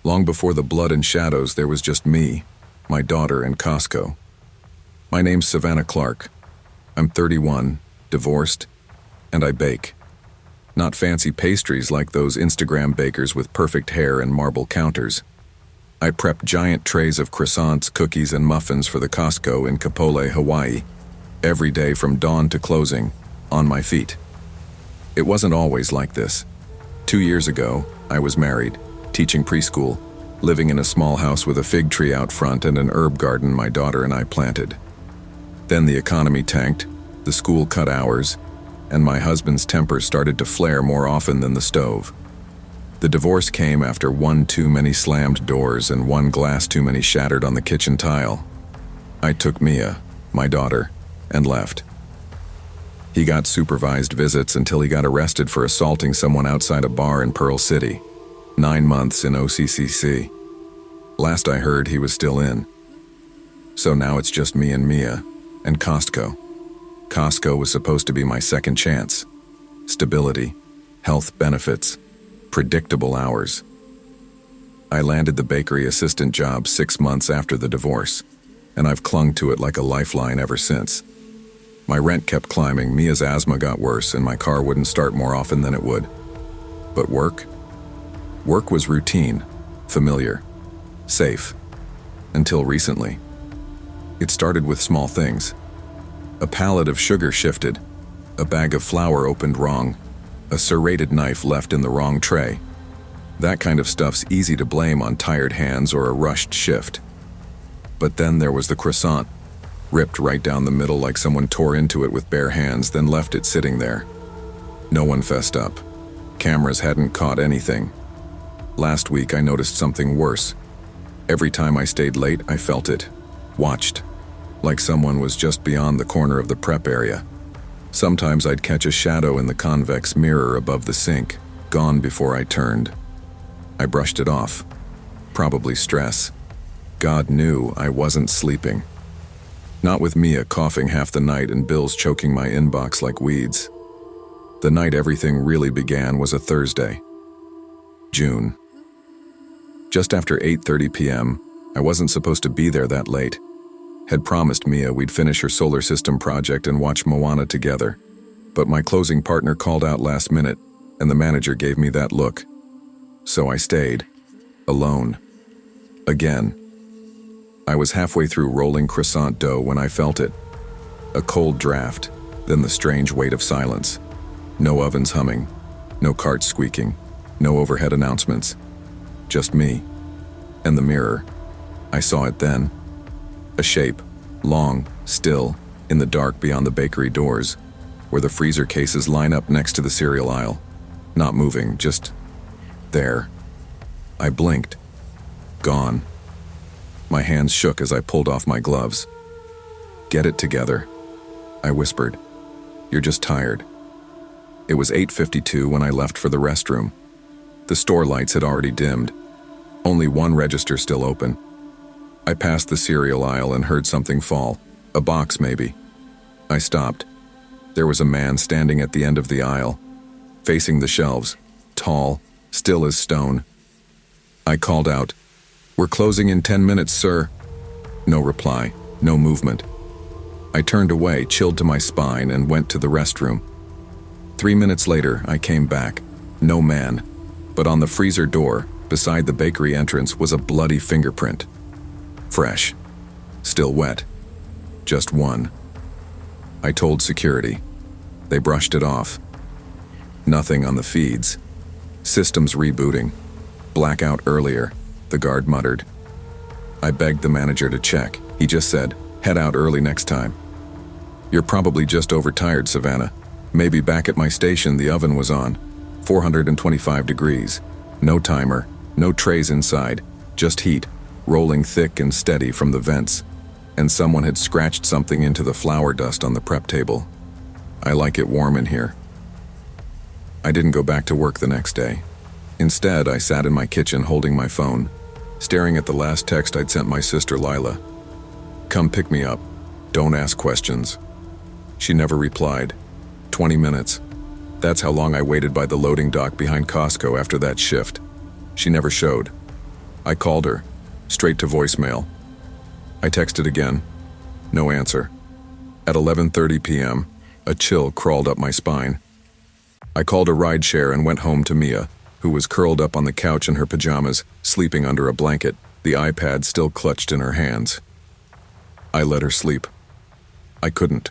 Long before the blood and shadows, there was just me, my daughter, and Costco. My name's Savannah Clark. I'm 31, divorced, and I bake. Not fancy pastries like those Instagram bakers with perfect hair and marble counters. I prep giant trays of croissants, cookies, and muffins for the Costco in Kapolei, Hawaii, every day from dawn to closing, on my feet. It wasn't always like this. 2 years ago, I was married, teaching preschool, living in a small house with a fig tree out front and an herb garden my daughter and I planted. Then the economy tanked, the school cut hours, and my husband's temper started to flare more often than the stove. The divorce came after one too many slammed doors and one glass too many shattered on the kitchen tile. I took Mia, my daughter, and left. He got supervised visits until he got arrested for assaulting someone outside a bar in Pearl City. 9 months in OCCC. Last I heard, he was still in. So now it's just me and Mia, and Costco. Costco was supposed to be my second chance. Stability, health benefits, predictable hours. I landed the bakery assistant job 6 months after the divorce, and I've clung to it like a lifeline ever since. My rent kept climbing, Mia's asthma got worse, and my car wouldn't start more often than it would. But work? Work was routine, familiar, safe. Until recently. It started with small things. A pallet of sugar shifted, a bag of flour opened wrong, a serrated knife left in the wrong tray. That kind of stuff's easy to blame on tired hands or a rushed shift. But then there was the croissant, ripped right down the middle like someone tore into it with bare hands, then left it sitting there. No one fessed up. Cameras hadn't caught anything. Last week I noticed something worse. Every time I stayed late, I felt it, watched, like someone was just beyond the corner of the prep area. Sometimes I'd catch a shadow in the convex mirror above the sink, gone before I turned. I brushed it off. Probably stress. God knew I wasn't sleeping. Not with Mia coughing half the night and bills choking my inbox like weeds. The night everything really began was a Thursday. June. Just after 8:30 p.m., I wasn't supposed to be there that late. Had promised Mia we'd finish her solar system project and watch Moana together. But my closing partner called out last minute, and the manager gave me that look. So I stayed. Alone. Again. I was halfway through rolling croissant dough when I felt it. A cold draft, then the strange weight of silence. No ovens humming, no carts squeaking, no overhead announcements. Just me. And the mirror. I saw it then. A shape, long, still, in the dark beyond the bakery doors, where the freezer cases line up next to the cereal aisle. Not moving, just there. I blinked. Gone. My hands shook as I pulled off my gloves. Get it together, I whispered. You're just tired. It was 8:52 when I left for the restroom. The store lights had already dimmed. Only one register still open. I passed the cereal aisle and heard something fall. A box, maybe. I stopped. There was a man standing at the end of the aisle, facing the shelves, tall, still as stone. I called out, "We're closing in 10 minutes, sir." No reply, no movement. I turned away, chilled to my spine, and went to the restroom. 3 minutes later, I came back. No man. But on the freezer door, beside the bakery entrance, was a bloody fingerprint. Fresh. Still wet. Just one. I told security. They brushed it off. Nothing on the feeds. Systems rebooting. Blackout earlier, the guard muttered. I begged the manager to check. He just said, "Head out early next time." "You're probably just overtired, Savannah. Maybe back at my station the oven was on. 425 degrees. No timer, no trays inside, just heat, rolling thick and steady from the vents. And someone had scratched something into the flour dust on the prep table. I like it warm in here." I didn't go back to work the next day. Instead, I sat in my kitchen holding my phone, staring at the last text I'd sent my sister Lila. "Come pick me up. Don't ask questions." She never replied. 20 minutes. That's how long I waited by the loading dock behind Costco after that shift. She never showed. I called her, straight to voicemail. I texted again. No answer. At 11:30 p.m., a chill crawled up my spine. I called a rideshare and went home to Mia, who was curled up on the couch in her pajamas, sleeping under a blanket, the iPad still clutched in her hands. I let her sleep. I couldn't.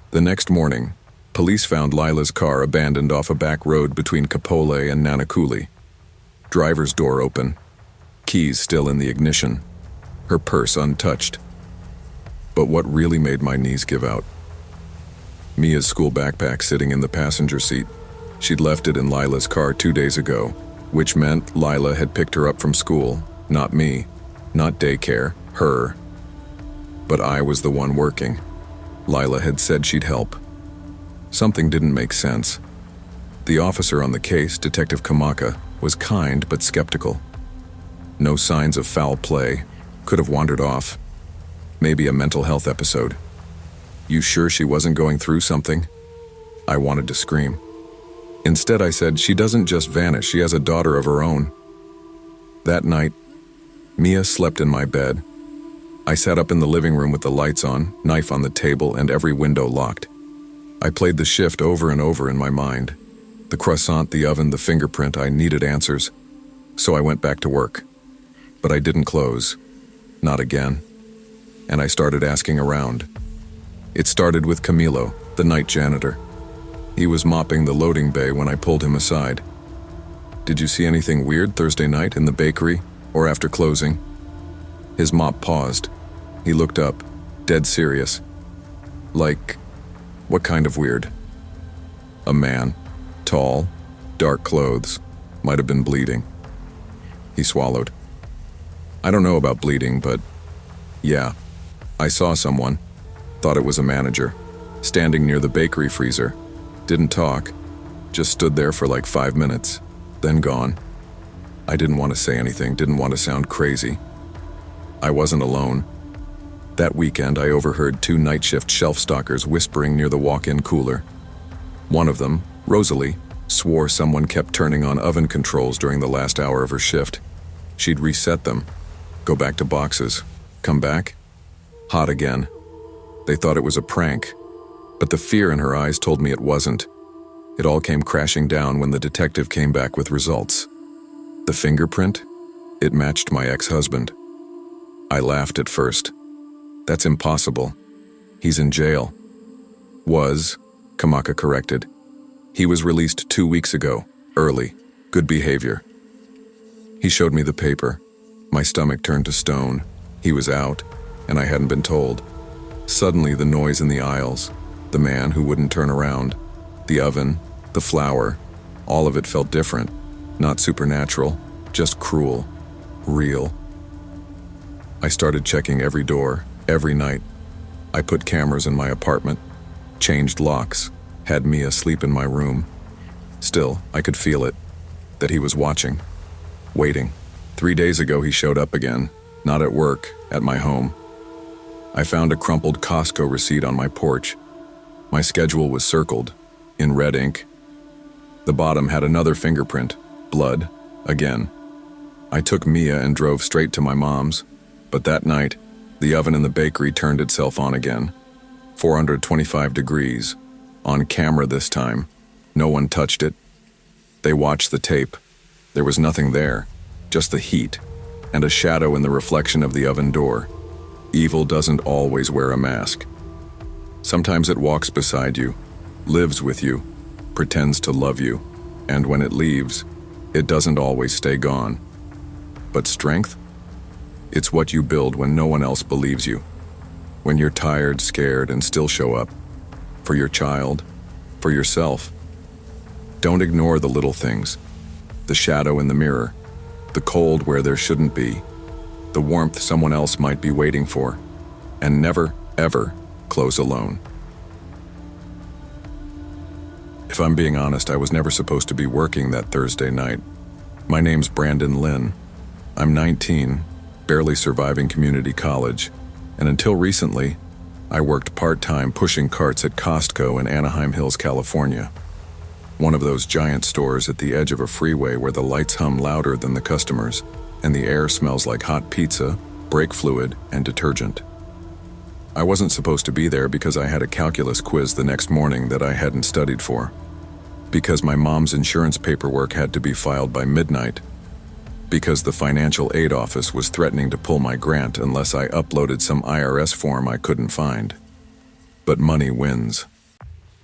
The next morning, police found Lila's car abandoned off a back road between Kapolei and Nanakuli. Driver's door open, keys still in the ignition, her purse untouched. But what really made my knees give out? Mia's school backpack sitting in the passenger seat. She'd left it in Lila's car 2 days ago, which meant Lila had picked her up from school, not me, not daycare, her. But I was the one working. Lila had said she'd help. Something didn't make sense. The officer on the case, Detective Kamaka, was kind but skeptical. No signs of foul play, could have wandered off. Maybe a mental health episode. You sure she wasn't going through something? I wanted to scream. Instead, I said, she doesn't just vanish, she has a daughter of her own. That night, Mia slept in my bed. I sat up in the living room with the lights on, knife on the table, and every window locked. I played the shift over and over in my mind. The croissant, the oven, the fingerprint, I needed answers. So I went back to work. But I didn't close. Not again. And I started asking around. It started with Camilo, the night janitor. He was mopping the loading bay when I pulled him aside. Did you see anything weird Thursday night in the bakery or after closing? His mop paused. He looked up, dead serious. Like, what kind of weird? A man, tall, dark clothes, might have been bleeding. He swallowed. I don't know about bleeding, but yeah, I saw someone, thought it was a manager, standing near the bakery freezer. Didn't talk, just stood there for like 5 minutes, then gone. I didn't want to say anything, didn't want to sound crazy. I wasn't alone. That weekend, I overheard 2 night shift shelf stockers whispering near the walk-in cooler. One of them, Rosalie, swore someone kept turning on oven controls during the last hour of her shift. She'd reset them, go back to boxes, come back, hot again. They thought it was a prank, but the fear in her eyes told me it wasn't. It all came crashing down when the detective came back with results. The fingerprint? It matched my ex-husband. I laughed at first. That's impossible. He's in jail. Was, Kamaka corrected. He was released 2 weeks ago, early, good behavior. He showed me the paper. My stomach turned to stone. He was out, and I hadn't been told. Suddenly, the noise in the aisles, the man who wouldn't turn around, the oven, the flour, all of it felt different. Not supernatural, just cruel, real. I started checking every door, every night. I put cameras in my apartment, changed locks, had Mia sleep in my room. Still, I could feel it, that he was watching, waiting. 3 days ago, he showed up again, not at work, at my home. I found a crumpled Costco receipt on my porch. My schedule was circled, in red ink. The bottom had another fingerprint, blood, again. I took Mia and drove straight to my mom's, but that night, the oven in the bakery turned itself on again. 425 degrees, on camera this time. No one touched it. They watched the tape. There was nothing there, just the heat, and a shadow in the reflection of the oven door. Evil doesn't always wear a mask. Sometimes it walks beside you, lives with you, pretends to love you, and when it leaves, it doesn't always stay gone. But strength? It's what you build when no one else believes you. When you're tired, scared, and still show up. For your child, for yourself. Don't ignore the little things. The shadow in the mirror, the cold where there shouldn't be, the warmth someone else might be waiting for, and never, ever close alone. If I'm being honest, I was never supposed to be working that Thursday night. My name's Brandon Lynn. I'm 19, barely surviving community college, and until recently, I worked part-time pushing carts at Costco in Anaheim Hills, California. One of those giant stores at the edge of a freeway where the lights hum louder than the customers. and the air smells like hot pizza, brake fluid, and detergent. I wasn't supposed to be there because I had a calculus quiz the next morning that I hadn't studied for. Because my mom's insurance paperwork had to be filed by midnight. Because the financial aid office was threatening to pull my grant unless I uploaded some IRS form I couldn't find. But money wins.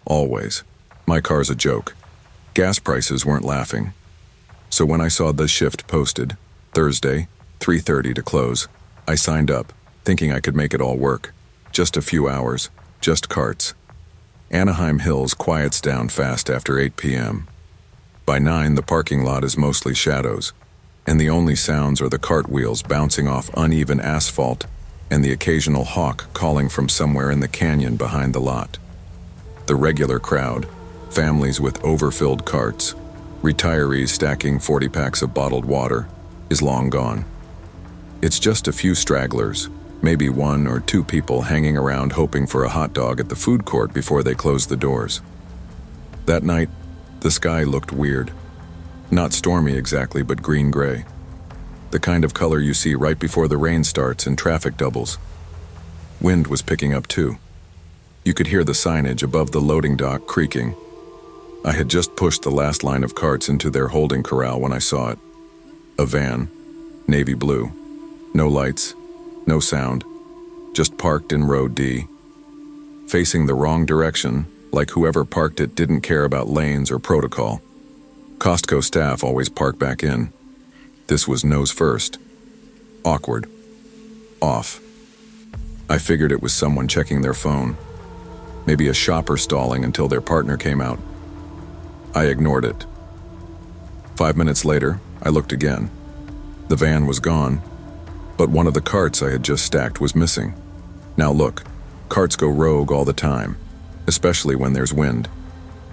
Always. My car's a joke. Gas prices weren't laughing. So when I saw the shift posted, Thursday, 3:30 to close, I signed up, thinking I could make it all work. Just a few hours, just carts. Anaheim Hills quiets down fast after 8 p.m. By 9, the parking lot is mostly shadows, and the only sounds are the cartwheels bouncing off uneven asphalt and the occasional hawk calling from somewhere in the canyon behind the lot. The regular crowd, families with overfilled carts, retirees stacking 40 packs of bottled water, is long gone. It's just a few stragglers, maybe 1 or 2 people hanging around hoping for a hot dog at the food court before they close the doors. That night, the sky looked weird. Not stormy exactly, but green-gray. The kind of color you see right before the rain starts and traffic doubles. Wind was picking up too. You could hear the signage above the loading dock creaking. I had just pushed the last line of carts into their holding corral when I saw it. A van, navy blue. No lights, no sound, just parked in row D. Facing the wrong direction, like whoever parked it didn't care about lanes or protocol. Costco staff always park back in. This was nose first. Awkward. Off. I figured it was someone checking their phone. Maybe a shopper stalling until their partner came out. I ignored it. 5 minutes later, I looked again. The van was gone, but one of the carts I had just stacked was missing. Now look, carts go rogue all the time, especially when there's wind.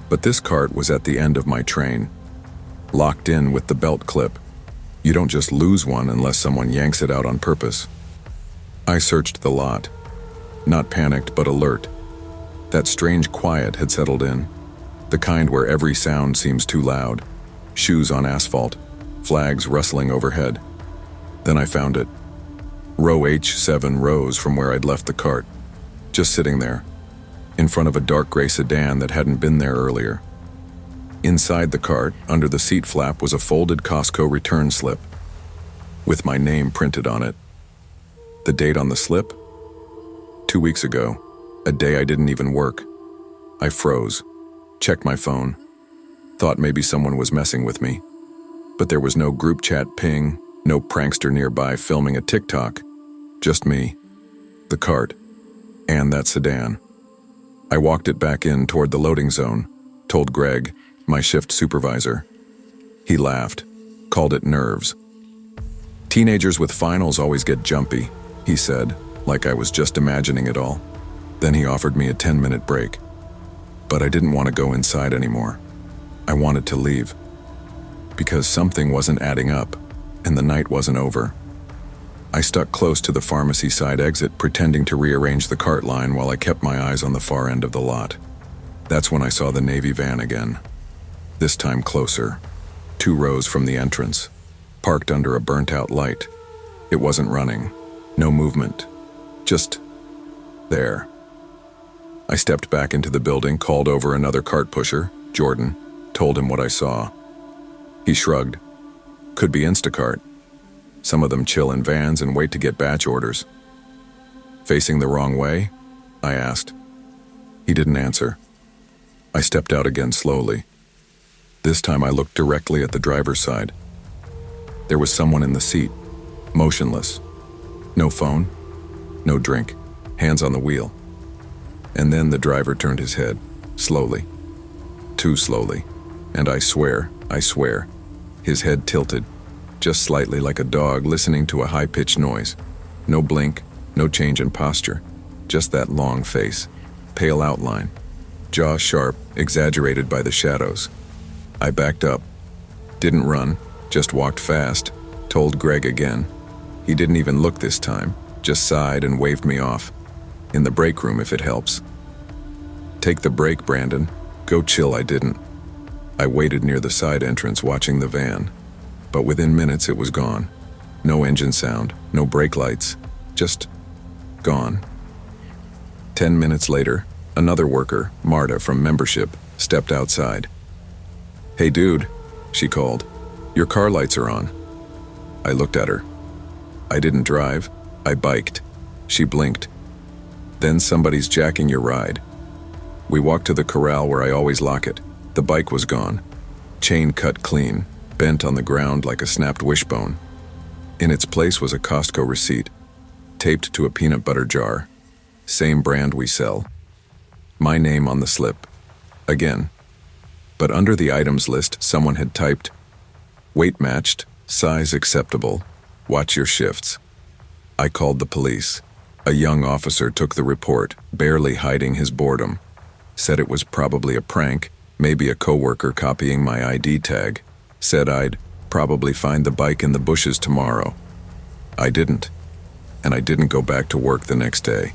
But this cart was at the end of my train, locked in with the belt clip. You don't just lose one unless someone yanks it out on purpose. I searched the lot, not panicked but alert. That strange quiet had settled in, the kind where every sound seems too loud. Shoes on asphalt, flags rustling overhead. Then I found it. Row H7 rows from where I'd left the cart, just sitting there, in front of a dark gray sedan that hadn't been there earlier. Inside the cart, under the seat flap, was a folded Costco return slip, with my name printed on it. The date on the slip? 2 weeks ago, a day I didn't even work. I froze, checked my phone, thought maybe someone was messing with me. But there was no group chat ping, no prankster nearby filming a TikTok. Just me, the cart, and that sedan. I walked it back in toward the loading zone, told Greg, my shift supervisor. He laughed, called it nerves. Teenagers with finals always get jumpy, he said, like I was just imagining it all. Then he offered me a 10-minute break. But I didn't want to go inside anymore. I wanted to leave. Because something wasn't adding up, and the night wasn't over. I stuck close to the pharmacy side exit, pretending to rearrange the cart line while I kept my eyes on the far end of the lot. That's when I saw the Navy van again. This time closer, 2 rows from the entrance, parked under a burnt-out light. It wasn't running, no movement, just there. I stepped back into the building, called over another cart pusher, Jordan, told him what I saw. He shrugged. Could be Instacart. Some of them chill in vans and wait to get batch orders. Facing the wrong way? I asked. He didn't answer. I stepped out again slowly. This time I looked directly at the driver's side. There was someone in the seat, motionless. No phone, no drink, hands on the wheel. And then the driver turned his head, slowly. Too slowly. And I swear, his head tilted, just slightly, like a dog listening to a high-pitched noise. No blink, no change in posture, just that long face, pale outline, jaw sharp, exaggerated by the shadows. I backed up, didn't run, just walked fast, told Greg again. He didn't even look this time, just sighed and waved me off. In the break room if it helps. Take the break, Brandon. Go chill. I didn't. I waited near the side entrance watching the van, but within minutes it was gone. No engine sound, no brake lights, just gone. 10 minutes later, another worker, Marta from membership, stepped outside. "Hey dude," she called, "your car lights are on." I looked at her. I didn't drive, I biked. She blinked. "Then somebody's jacking your ride." We walked to the corral where I always lock it. The bike was gone. Chain cut clean, bent on the ground like a snapped wishbone. In its place was a Costco receipt, taped to a peanut butter jar. Same brand we sell. My name on the slip. Again. But under the items list, someone had typed, "Weight matched, size acceptable, watch your shifts." I called the police. A young officer took the report, barely hiding his boredom. Said it was probably a prank, maybe a coworker copying my ID tag. Said I'd probably find the bike in the bushes tomorrow. I didn't, and I didn't go back to work the next day.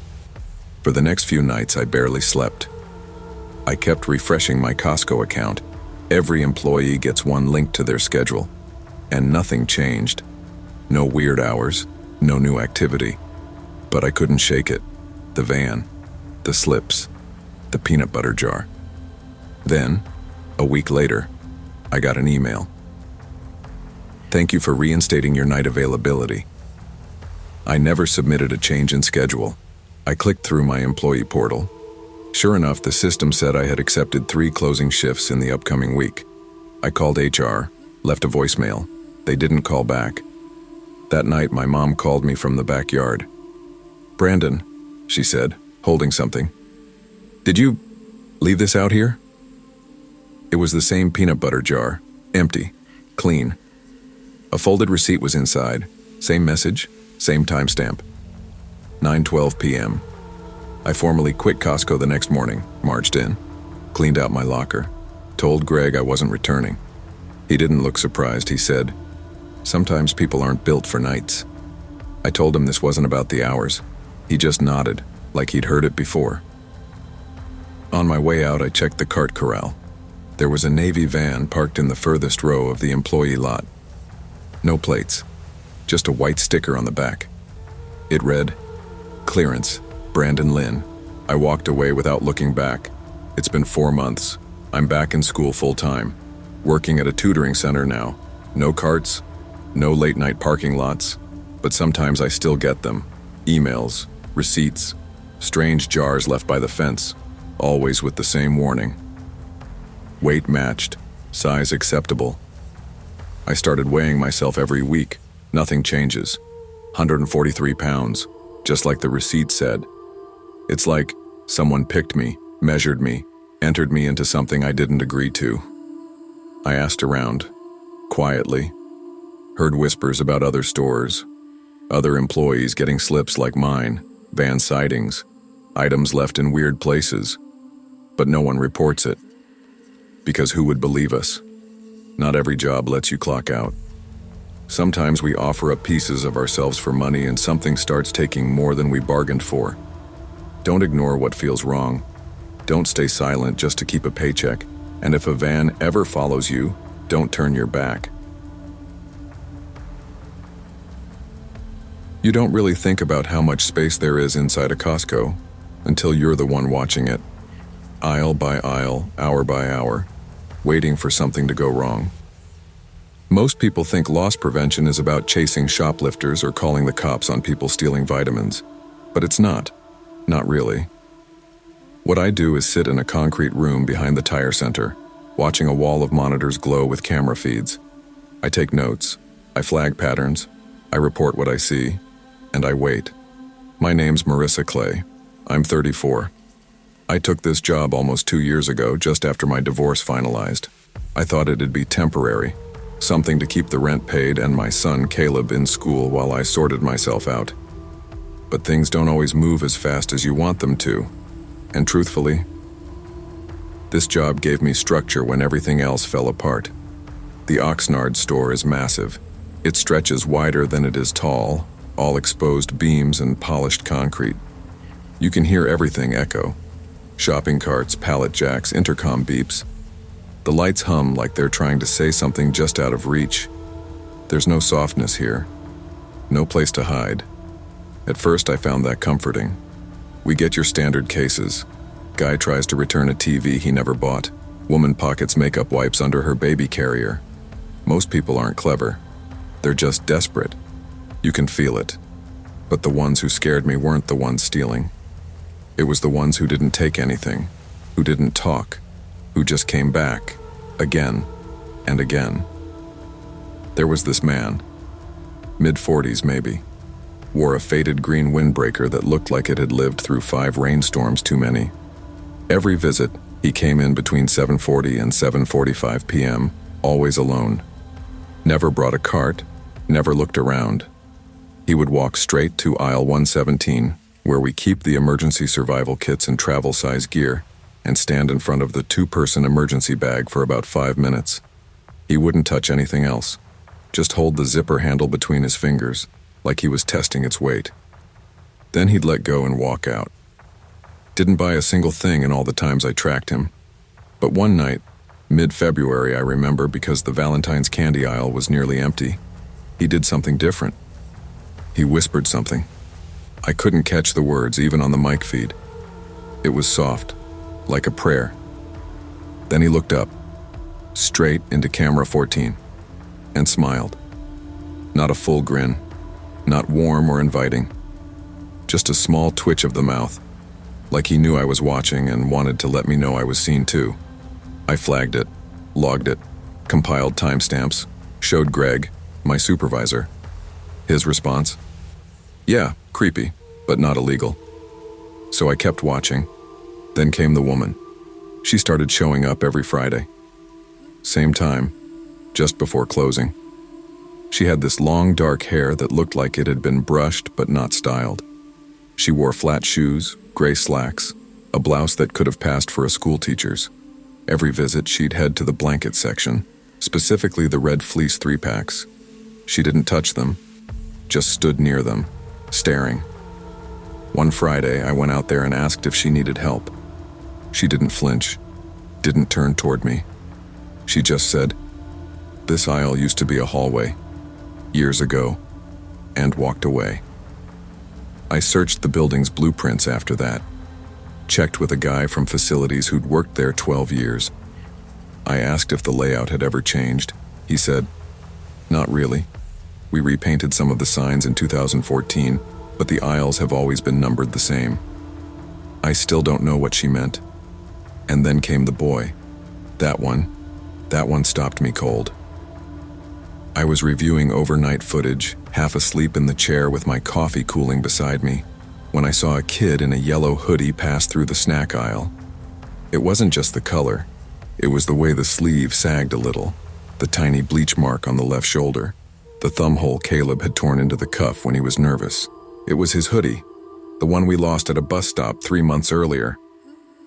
For the next few nights, I barely slept. I kept refreshing my Costco account. Every employee gets one link to their schedule, and nothing changed. No weird hours, no new activity. But I couldn't shake it. The van, the slips, the peanut butter jar. Then, a week later, I got an email. "Thank you for reinstating your night availability." I never submitted a change in schedule. I clicked through my employee portal. Sure enough, the system said I had accepted 3 closing shifts in the upcoming week. I called HR, left a voicemail. They didn't call back. That night, my mom called me from the backyard. "Brandon," she said, holding something. "Did you leave this out here?" It was the same peanut butter jar, empty, clean. A folded receipt was inside, same message, same timestamp. 9:12 p.m. I formally quit Costco the next morning, marched in, cleaned out my locker, told Greg I wasn't returning. He didn't look surprised. He said, "Sometimes people aren't built for nights." I told him this wasn't about the hours. He just nodded, like he'd heard it before. On my way out, I checked the cart corral. There was a Navy van parked in the furthest row of the employee lot. No plates, just a white sticker on the back. It read, "Clearance, Brandon Lynn." I walked away without looking back. It's been 4 months. I'm back in school full-time, working at a tutoring center now. No carts, no late-night parking lots, but sometimes I still get them. Emails, receipts, strange jars left by the fence, always with the same warning. Weight matched, size acceptable. I started weighing myself every week. Nothing changes. 143 pounds, just like the receipt said. It's like someone picked me, measured me, entered me into something I didn't agree to. I asked around, quietly, heard whispers about other stores, other employees getting slips like mine, van sightings, items left in weird places, but no one reports it. Because who would believe us? Not every job lets you clock out. Sometimes we offer up pieces of ourselves for money and something starts taking more than we bargained for. Don't ignore what feels wrong. Don't stay silent just to keep a paycheck. And if a van ever follows you, don't turn your back. You don't really think about how much space there is inside a Costco until you're the one watching it. Aisle by aisle, hour by hour, waiting for something to go wrong. Most people think loss prevention is about chasing shoplifters or calling the cops on people stealing vitamins, but it's not. Not really. What I do is sit in a concrete room behind the tire center, watching a wall of monitors glow with camera feeds. I take notes, I flag patterns, I report what I see, and I wait. My name's Marissa Clay. I'm 34. I took this job almost 2 years ago, just after my divorce finalized. I thought it'd be temporary, something to keep the rent paid and my son Caleb in school while I sorted myself out. But things don't always move as fast as you want them to. And truthfully, this job gave me structure when everything else fell apart. The Oxnard store is massive. It stretches wider than it is tall, all exposed beams and polished concrete. You can hear everything echo. Shopping carts, pallet jacks, intercom beeps. The lights hum like they're trying to say something just out of reach. There's no softness here. No place to hide. At first, I found that comforting. We get your standard cases. Guy tries to return a TV he never bought. Woman pockets makeup wipes under her baby carrier. Most people aren't clever. They're just desperate. You can feel it. But the ones who scared me weren't the ones stealing. It was the ones who didn't take anything, who didn't talk, who just came back, again and again. There was this man, mid-40s maybe, wore a faded green windbreaker that looked like it had lived through 5 rainstorms too many. Every visit, he came in between 7:40 and 7:45 p.m., always alone. Never brought a cart, never looked around. He would walk straight to aisle 117, where we keep the emergency survival kits and travel-size gear, and stand in front of the 2-person emergency bag for about 5 minutes. He wouldn't touch anything else. Just hold the zipper handle between his fingers, like he was testing its weight. Then he'd let go and walk out. Didn't buy a single thing in all the times I tracked him. But one night, mid-February I remember because the Valentine's candy aisle was nearly empty, he did something different. He whispered something. I couldn't catch the words even on the mic feed. It was soft, like a prayer. Then he looked up, straight into camera 14, and smiled. Not a full grin, not warm or inviting. Just a small twitch of the mouth, like he knew I was watching and wanted to let me know I was seen too. I flagged it, logged it, compiled timestamps, showed Greg, my supervisor. His response? Yeah, creepy, but not illegal. So I kept watching. Then came the woman. She started showing up every Friday. Same time, just before closing. She had this long dark hair that looked like it had been brushed but not styled. She wore flat shoes, gray slacks, a blouse that could have passed for a school teacher's. Every visit she'd head to the blanket section, specifically the red fleece 3-packs. She didn't touch them, just stood near them, staring. One Friday, I went out there and asked if she needed help. She didn't flinch, didn't turn toward me. She just said, "This aisle used to be a hallway, years ago," and walked away. I searched the building's blueprints after that, checked with a guy from facilities who'd worked there 12 years. I asked if the layout had ever changed. He said, "Not really. We repainted some of the signs in 2014, but the aisles have always been numbered the same." I still don't know what she meant. And then came the boy. That one stopped me cold. I was reviewing overnight footage, half asleep in the chair with my coffee cooling beside me, when I saw a kid in a yellow hoodie pass through the snack aisle. It wasn't just the color. It was the way the sleeve sagged a little, the tiny bleach mark on the left shoulder, the thumbhole Caleb had torn into the cuff when he was nervous. It was his hoodie, the one we lost at a bus stop 3 months earlier.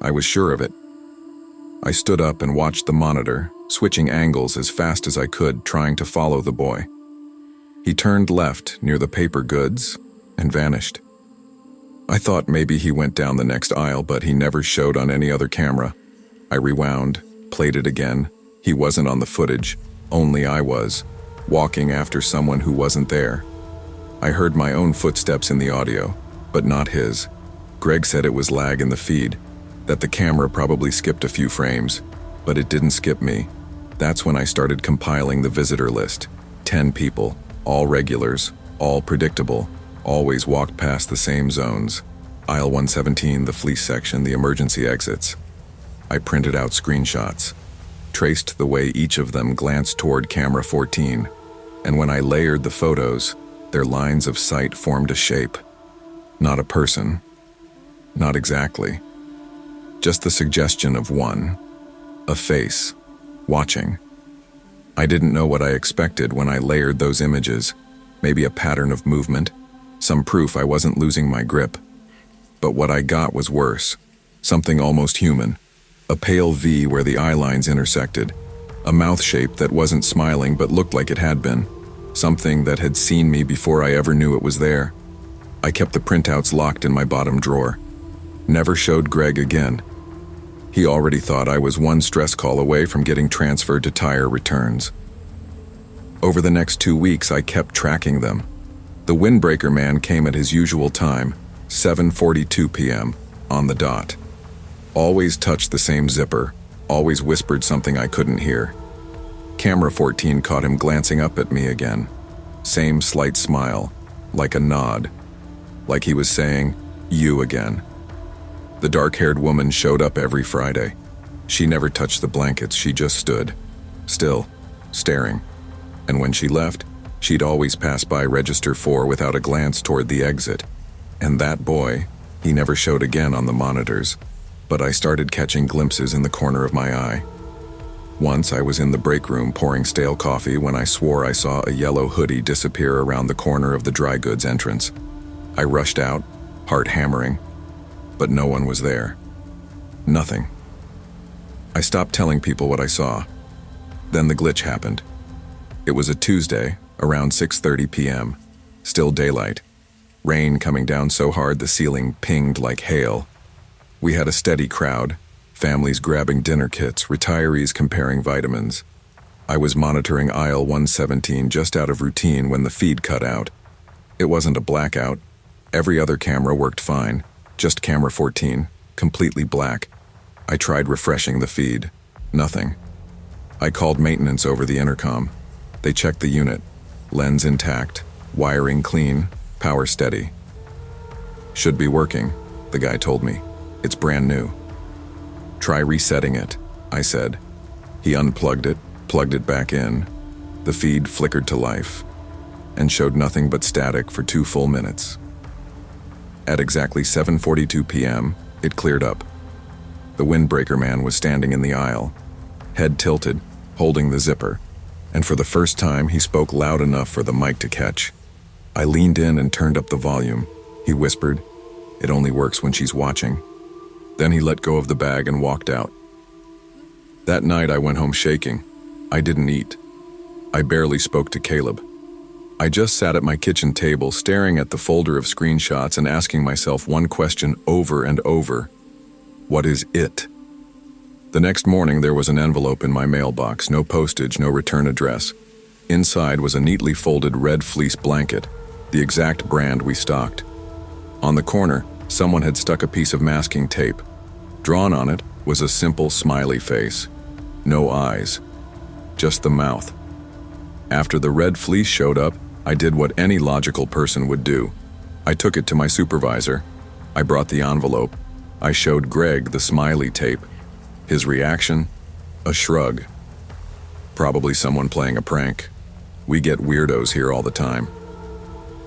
I was sure of it. I stood up and watched the monitor, switching angles as fast as I could, trying to follow the boy. He turned left near the paper goods and vanished. I thought maybe he went down the next aisle, but he never showed on any other camera. I rewound, played it again. He wasn't on the footage, only I was, walking after someone who wasn't there. I heard my own footsteps in the audio, but not his. Greg said it was lag in the feed, that the camera probably skipped a few frames, but it didn't skip me. That's when I started compiling the visitor list. 10 people, all regulars, all predictable, always walked past the same zones. Aisle 117, the fleece section, the emergency exits. I printed out screenshots, traced the way each of them glanced toward camera 14, and when I layered the photos, their lines of sight formed a shape. Not a person. Not exactly. Just the suggestion of one. A face. Watching. I didn't know what I expected when I layered those images. Maybe a pattern of movement. Some proof I wasn't losing my grip. But what I got was worse. Something almost human. A pale V where the eye lines intersected. A mouth shape that wasn't smiling but looked like it had been. Something that had seen me before I ever knew it was there. I kept the printouts locked in my bottom drawer. Never showed Greg again. He already thought I was one stress call away from getting transferred to tire returns. Over the next 2 weeks, I kept tracking them. The windbreaker man came at his usual time, 7:42 p.m., on the dot. Always touched the same zipper, always whispered something I couldn't hear. Camera 14 caught him glancing up at me again. Same slight smile, like a nod, like he was saying, "You again." The dark-haired woman showed up every Friday. She never touched the blankets, she just stood, still, staring. And when she left, she'd always pass by Register 4 without a glance toward the exit. And that boy, he never showed again on the monitors, but I started catching glimpses in the corner of my eye. Once I was in the break room pouring stale coffee when I swore I saw a yellow hoodie disappear around the corner of the dry goods entrance. I rushed out, heart hammering, but no one was there. Nothing. I stopped telling people what I saw. Then the glitch happened. It was a Tuesday, around 6:30 p.m., still daylight. Rain coming down so hard the ceiling pinged like hail. We had a steady crowd, families grabbing dinner kits, retirees comparing vitamins. I was monitoring aisle 117 just out of routine when the feed cut out. It wasn't a blackout. Every other camera worked fine, just camera 14, completely black. I tried refreshing the feed. Nothing. I called maintenance over the intercom. They checked the unit. Lens intact, wiring clean, power steady. "Should be working," the guy told me. "It's brand new." "Try resetting it," I said. He unplugged it, plugged it back in. The feed flickered to life and showed nothing but static for 2 full minutes. At exactly 7:42 p.m., it cleared up. The windbreaker man was standing in the aisle, head tilted, holding the zipper, and for the first time he spoke loud enough for the mic to catch. I leaned in and turned up the volume. He whispered, "It only works when she's watching." Then he let go of the bag and walked out. That night I went home shaking. I didn't eat. I barely spoke to Caleb. I just sat at my kitchen table staring at the folder of screenshots and asking myself one question over and over. What is it? The next morning there was an envelope in my mailbox, no postage, no return address. Inside was a neatly folded red fleece blanket, the exact brand we stocked. On the corner, someone had stuck a piece of masking tape. Drawn on it was a simple smiley face. No eyes, just the mouth. After the red fleece showed up, I did what any logical person would do. I took it to my supervisor. I brought the envelope. I showed Greg the smiley tape. His reaction? A shrug. Probably someone playing a prank. We get weirdos here all the time.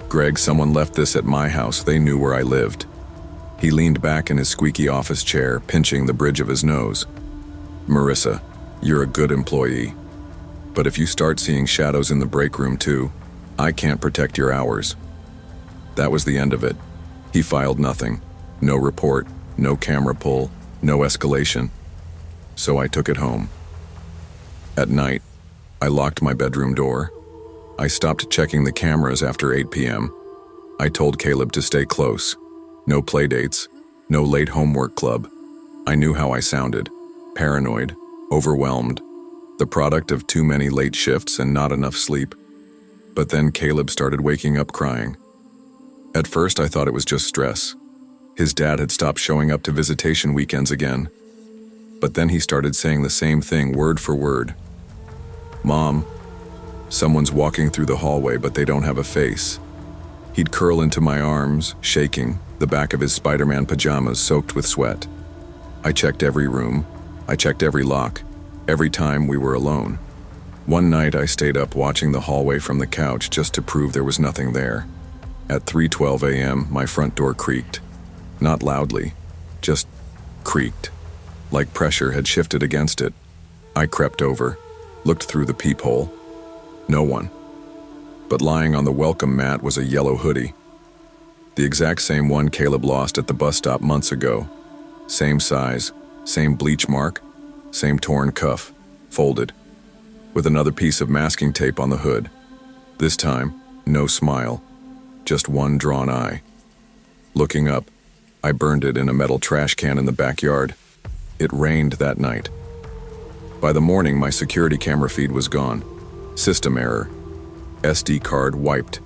"Greg, someone left this at my house. They knew where I lived." He leaned back in his squeaky office chair, pinching the bridge of his nose. "Marissa, you're a good employee. But if you start seeing shadows in the break room too, I can't protect your hours." That was the end of it. He filed nothing. No report, no camera pull, no escalation. So I took it home. At night, I locked my bedroom door. I stopped checking the cameras after 8 p.m. I told Caleb to stay close. No playdates, no late homework club. I knew how I sounded. Paranoid, overwhelmed, the product of too many late shifts and not enough sleep. But then Caleb started waking up crying. At first I thought it was just stress. His dad had stopped showing up to visitation weekends again. But then he started saying the same thing word for word. "Mom, someone's walking through the hallway but they don't have a face." He'd curl into my arms, shaking, the back of his Spider-Man pajamas soaked with sweat. I checked every room. I checked every lock, every time we were alone. One night I stayed up watching the hallway from the couch just to prove there was nothing there. At 3:12 a.m., my front door creaked. Not loudly, just creaked, like pressure had shifted against it. I crept over, looked through the peephole. No one. But lying on the welcome mat was a yellow hoodie. The exact same one Caleb lost at the bus stop months ago. Same size, same bleach mark, same torn cuff, folded, with another piece of masking tape on the hood. This time, no smile, just one drawn eye. Looking up, I burned it in a metal trash can in the backyard. It rained that night. By the morning, my security camera feed was gone. System error. SD card wiped.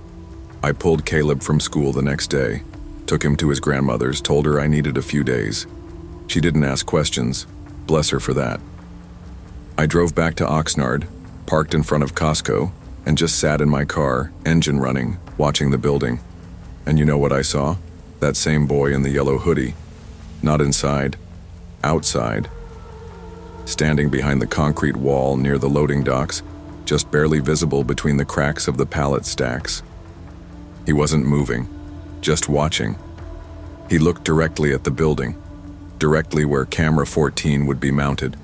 I pulled Caleb from school the next day, took him to his grandmother's, told her I needed a few days. She didn't ask questions. Bless her for that. I drove back to Oxnard, parked in front of Costco, and just sat in my car, engine running, watching the building. And you know what I saw? That same boy in the yellow hoodie. Not inside, outside. Standing behind the concrete wall near the loading docks, just barely visible between the cracks of the pallet stacks. He wasn't moving, just watching. He looked directly at the building, directly where camera 14 would be mounted,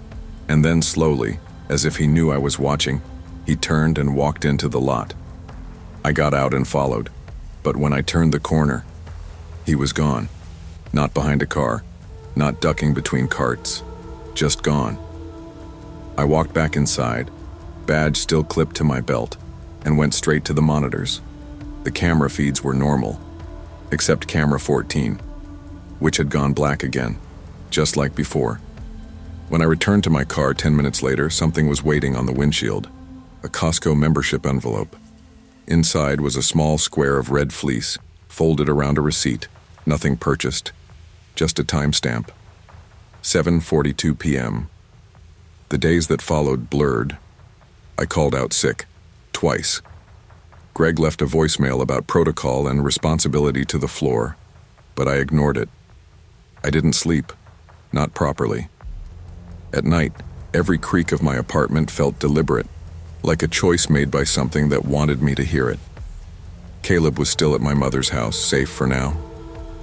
and then slowly, as if he knew I was watching, he turned and walked into the lot. I got out and followed, but when I turned the corner, he was gone. Not behind a car, not ducking between carts, just gone. I walked back inside, badge still clipped to my belt, and went straight to the monitors. The camera feeds were normal, except camera 14, which had gone black again, just like before. When I returned to my car 10 minutes later, something was waiting on the windshield, a Costco membership envelope. Inside was a small square of red fleece, folded around a receipt, nothing purchased, just a timestamp. 7:42 p.m. The days that followed blurred. I called out sick, twice. Greg left a voicemail about protocol and responsibility to the floor, but I ignored it. I didn't sleep, not properly. At night, every creak of my apartment felt deliberate, like a choice made by something that wanted me to hear it. Caleb was still at my mother's house, safe for now,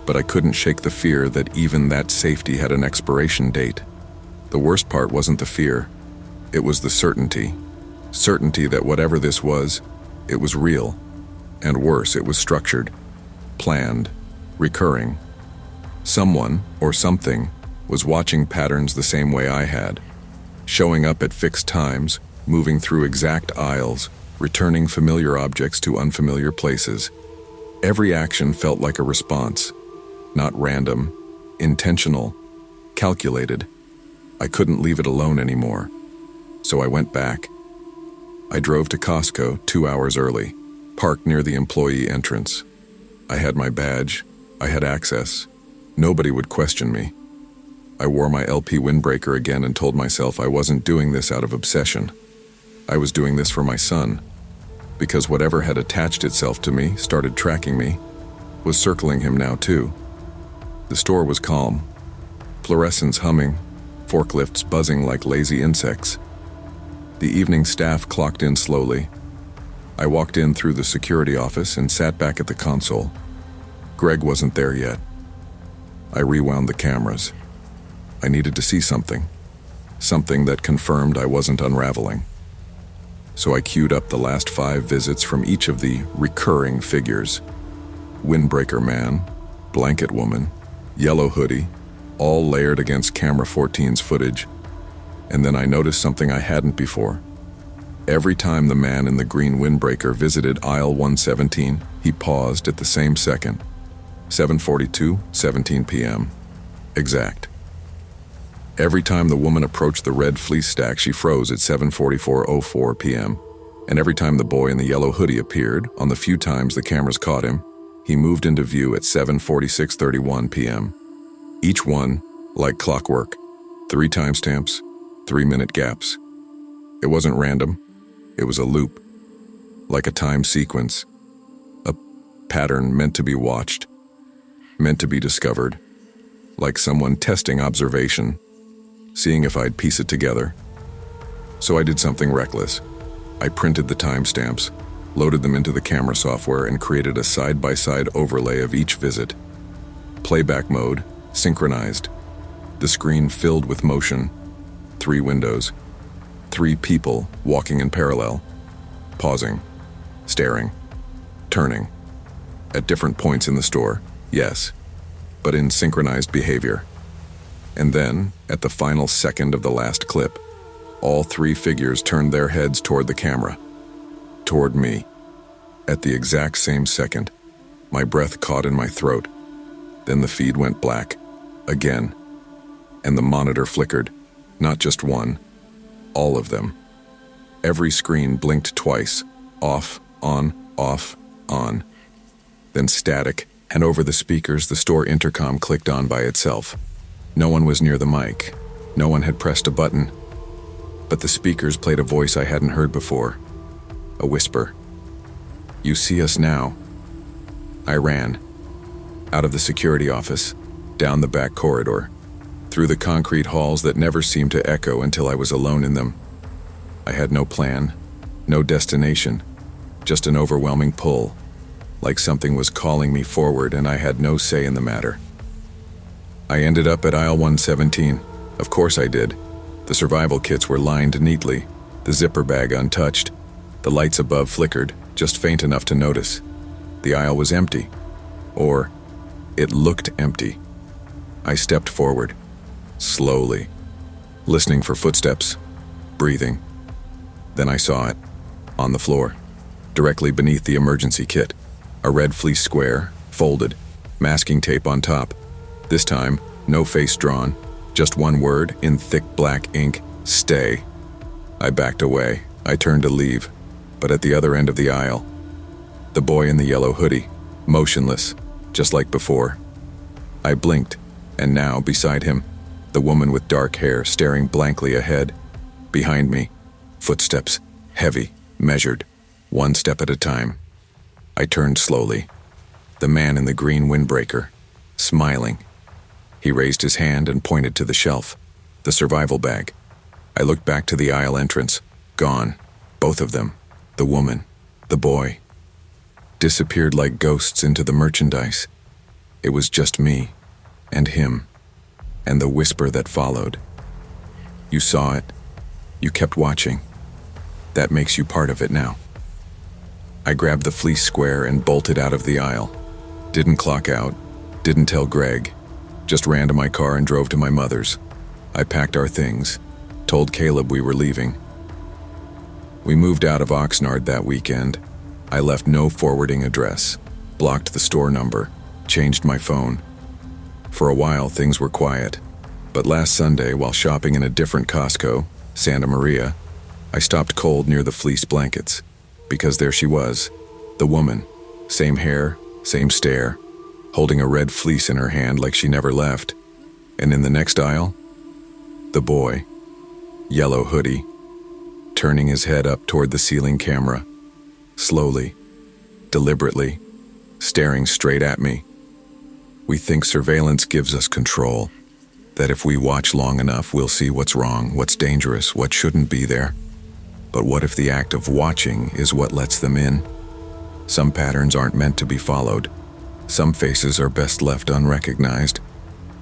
but I couldn't shake the fear that even that safety had an expiration date. The worst part wasn't the fear, it was the certainty. Certainty that whatever this was, it was real. And worse, it was structured, planned, recurring. Someone, or something, was watching patterns the same way I had, showing up at fixed times, moving through exact aisles, returning familiar objects to unfamiliar places. Every action felt like a response, not random, intentional, calculated. I couldn't leave it alone anymore, so I went back. I drove to Costco 2 hours early, parked near the employee entrance. I had my badge, I had access. Nobody would question me. I wore my LP windbreaker again and told myself I wasn't doing this out of obsession. I was doing this for my son, because whatever had attached itself to me, started tracking me, was circling him now too. The store was calm, fluorescents humming, forklifts buzzing like lazy insects. The evening staff clocked in slowly. I walked in through the security office and sat back at the console. Greg wasn't there yet. I rewound the cameras. I needed to see something that confirmed I wasn't unraveling. So I queued up the last 5 visits from each of the recurring figures. Windbreaker man, blanket woman, yellow hoodie, all layered against camera 14's footage. And then I noticed something I hadn't before. Every time the man in the green windbreaker visited aisle 117, he paused at the same second. 7:42, 17 p.m. Exact. Every time the woman approached the red fleece stack, she froze at 7:44:04 p.m. And every time the boy in the yellow hoodie appeared, on the few times the cameras caught him, he moved into view at 7:46:31 p.m. Each one, like clockwork, 3 timestamps, 3-minute gaps. It wasn't random, it was a loop, like a time sequence, a pattern meant to be watched, meant to be discovered, like someone testing observation, seeing if I'd piece it together. So I did something reckless. I printed the timestamps, loaded them into the camera software, and created a side-by-side overlay of each visit. Playback mode, synchronized. The screen filled with motion. 3 windows. 3 people walking in parallel. Pausing. Staring. Turning. At different points in the store, yes, but in synchronized behavior. And then, at the final second of the last clip, all 3 figures turned their heads toward the camera. Toward me. At the exact same second, my breath caught in my throat. Then the feed went black. Again. And the monitor flickered. Not just one. All of them. Every screen blinked twice. Off, on, then static, and over the speakers the store intercom clicked on by itself. No one was near the mic. No one had pressed a button. But the speakers played a voice I hadn't heard before. A whisper. "You see us now." I ran. Out of the security office, down the back corridor, through the concrete halls that never seemed to echo until I was alone in them. I had no plan, no destination, just an overwhelming pull, like something was calling me forward and I had no say in the matter. I ended up at aisle 117. Of course I did. The survival kits were lined neatly, the zipper bag untouched. The lights above flickered, just faint enough to notice. The aisle was empty. Or, it looked empty. I stepped forward, slowly, listening for footsteps, breathing. Then I saw it, on the floor, directly beneath the emergency kit. A red fleece square, folded, masking tape on top. This time, no face drawn, just one word in thick black ink: stay. I backed away. I turned to leave, but at the other end of the aisle, the boy in the yellow hoodie, motionless, just like before. I blinked, and now, beside him, the woman with dark hair staring blankly ahead. Behind me, footsteps, heavy, measured, one step at a time. I turned slowly. The man in the green windbreaker, smiling. He raised his hand and pointed to the shelf, the survival bag. I looked back to the aisle entrance. Gone. Both of them. The woman, the boy. Disappeared like ghosts into the merchandise. It was just me, and him, and the whisper that followed. You saw it. You kept watching. That makes you part of it now. I grabbed the fleece square and bolted out of the aisle. Didn't clock out, didn't tell Greg, just ran to my car and drove to my mother's. I packed our things, told Caleb we were leaving. We moved out of Oxnard that weekend. I left no forwarding address, blocked the store number, changed my phone. For a while, things were quiet. But last Sunday, while shopping in a different Costco, Santa Maria, I stopped cold near the fleece blankets. Because there she was, the woman, same hair, same stare, holding a red fleece in her hand like she never left. And in the next aisle, the boy, yellow hoodie, turning his head up toward the ceiling camera, slowly, deliberately, staring straight at me. We think surveillance gives us control, that if we watch long enough, we'll see what's wrong, what's dangerous, what shouldn't be there. But what if the act of watching is what lets them in? Some patterns aren't meant to be followed. Some faces are best left unrecognized.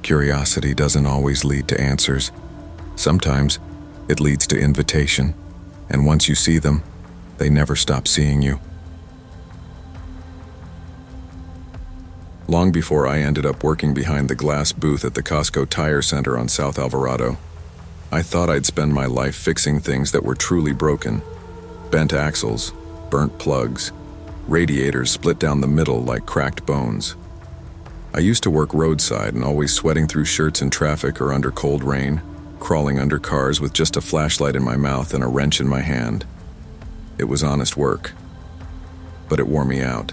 Curiosity doesn't always lead to answers. Sometimes it leads to invitation, and once you see them, they never stop seeing you. Long before I ended up working behind the glass booth at the Costco Tire Center on South Alvarado, I thought I'd spend my life fixing things that were truly broken. Bent axles, burnt plugs, radiators split down the middle like cracked bones. I used to work roadside and always sweating through shirts in traffic or under cold rain, crawling under cars with just a flashlight in my mouth and a wrench in my hand. It was honest work, but it wore me out.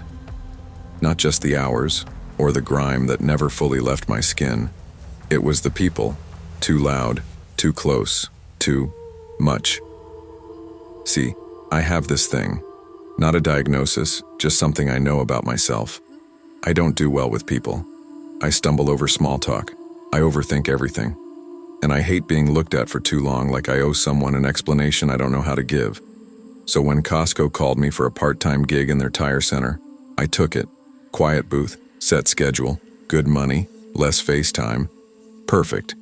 Not just the hours or the grime that never fully left my skin. It was the people, too loud, too close, too much. See, I have this thing. Not a diagnosis, just something I know about myself. I don't do well with people. I stumble over small talk. I overthink everything. And I hate being looked at for too long like I owe someone an explanation I don't know how to give. So when Costco called me for a part-time gig in their tire center, I took it. Quiet booth, set schedule, good money, less face time. Perfect.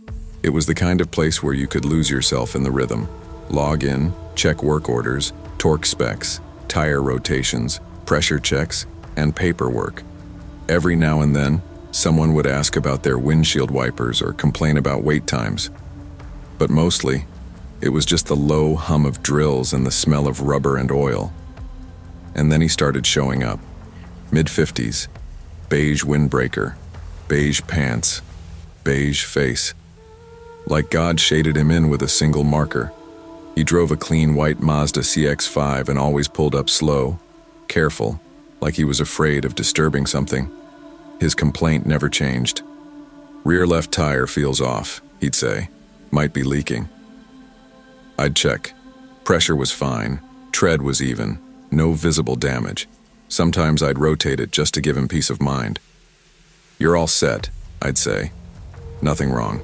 It was the kind of place where you could lose yourself in the rhythm. Log in, check work orders, torque specs, tire rotations, pressure checks, and paperwork. Every now and then, someone would ask about their windshield wipers or complain about wait times. But mostly, it was just the low hum of drills and the smell of rubber and oil. And then he started showing up. Mid-50s, beige windbreaker, beige pants, beige face. Like God shaded him in with a single marker. He drove a clean white Mazda CX-5 and always pulled up slow, careful, like he was afraid of disturbing something. His complaint never changed. "Rear left tire feels off," he'd say. "Might be leaking." I'd check. Pressure was fine. Tread was even. No visible damage. Sometimes I'd rotate it just to give him peace of mind. "You're all set," I'd say. "Nothing wrong."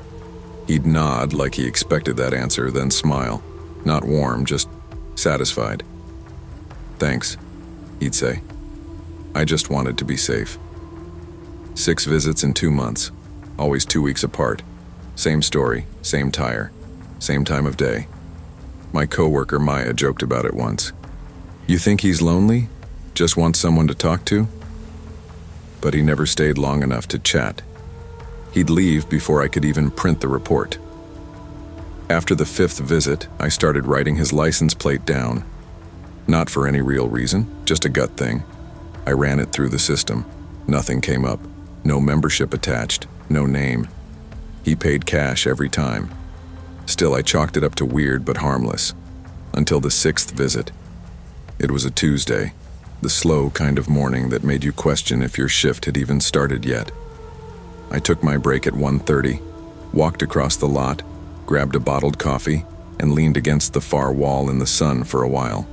He'd nod like he expected that answer, then smile. Not warm, just satisfied. "Thanks," he'd say. I just wanted to be safe. 6 visits in 2 months, always 2 weeks apart. Same story, same tire, same time of day. My coworker Maya joked about it once. "You think he's lonely? Just wants someone to talk to?" But he never stayed long enough to chat. He'd leave before I could even print the report. After the 5th visit, I started writing his license plate down. Not for any real reason, just a gut thing. I ran it through the system. Nothing came up. No membership attached. No name. He paid cash every time. Still, I chalked it up to weird but harmless. Until the 6th visit. It was a Tuesday. The slow kind of morning that made you question if your shift had even started yet. I took my break at 1:30, walked across the lot, grabbed a bottled coffee, and leaned against the far wall in the sun for a while.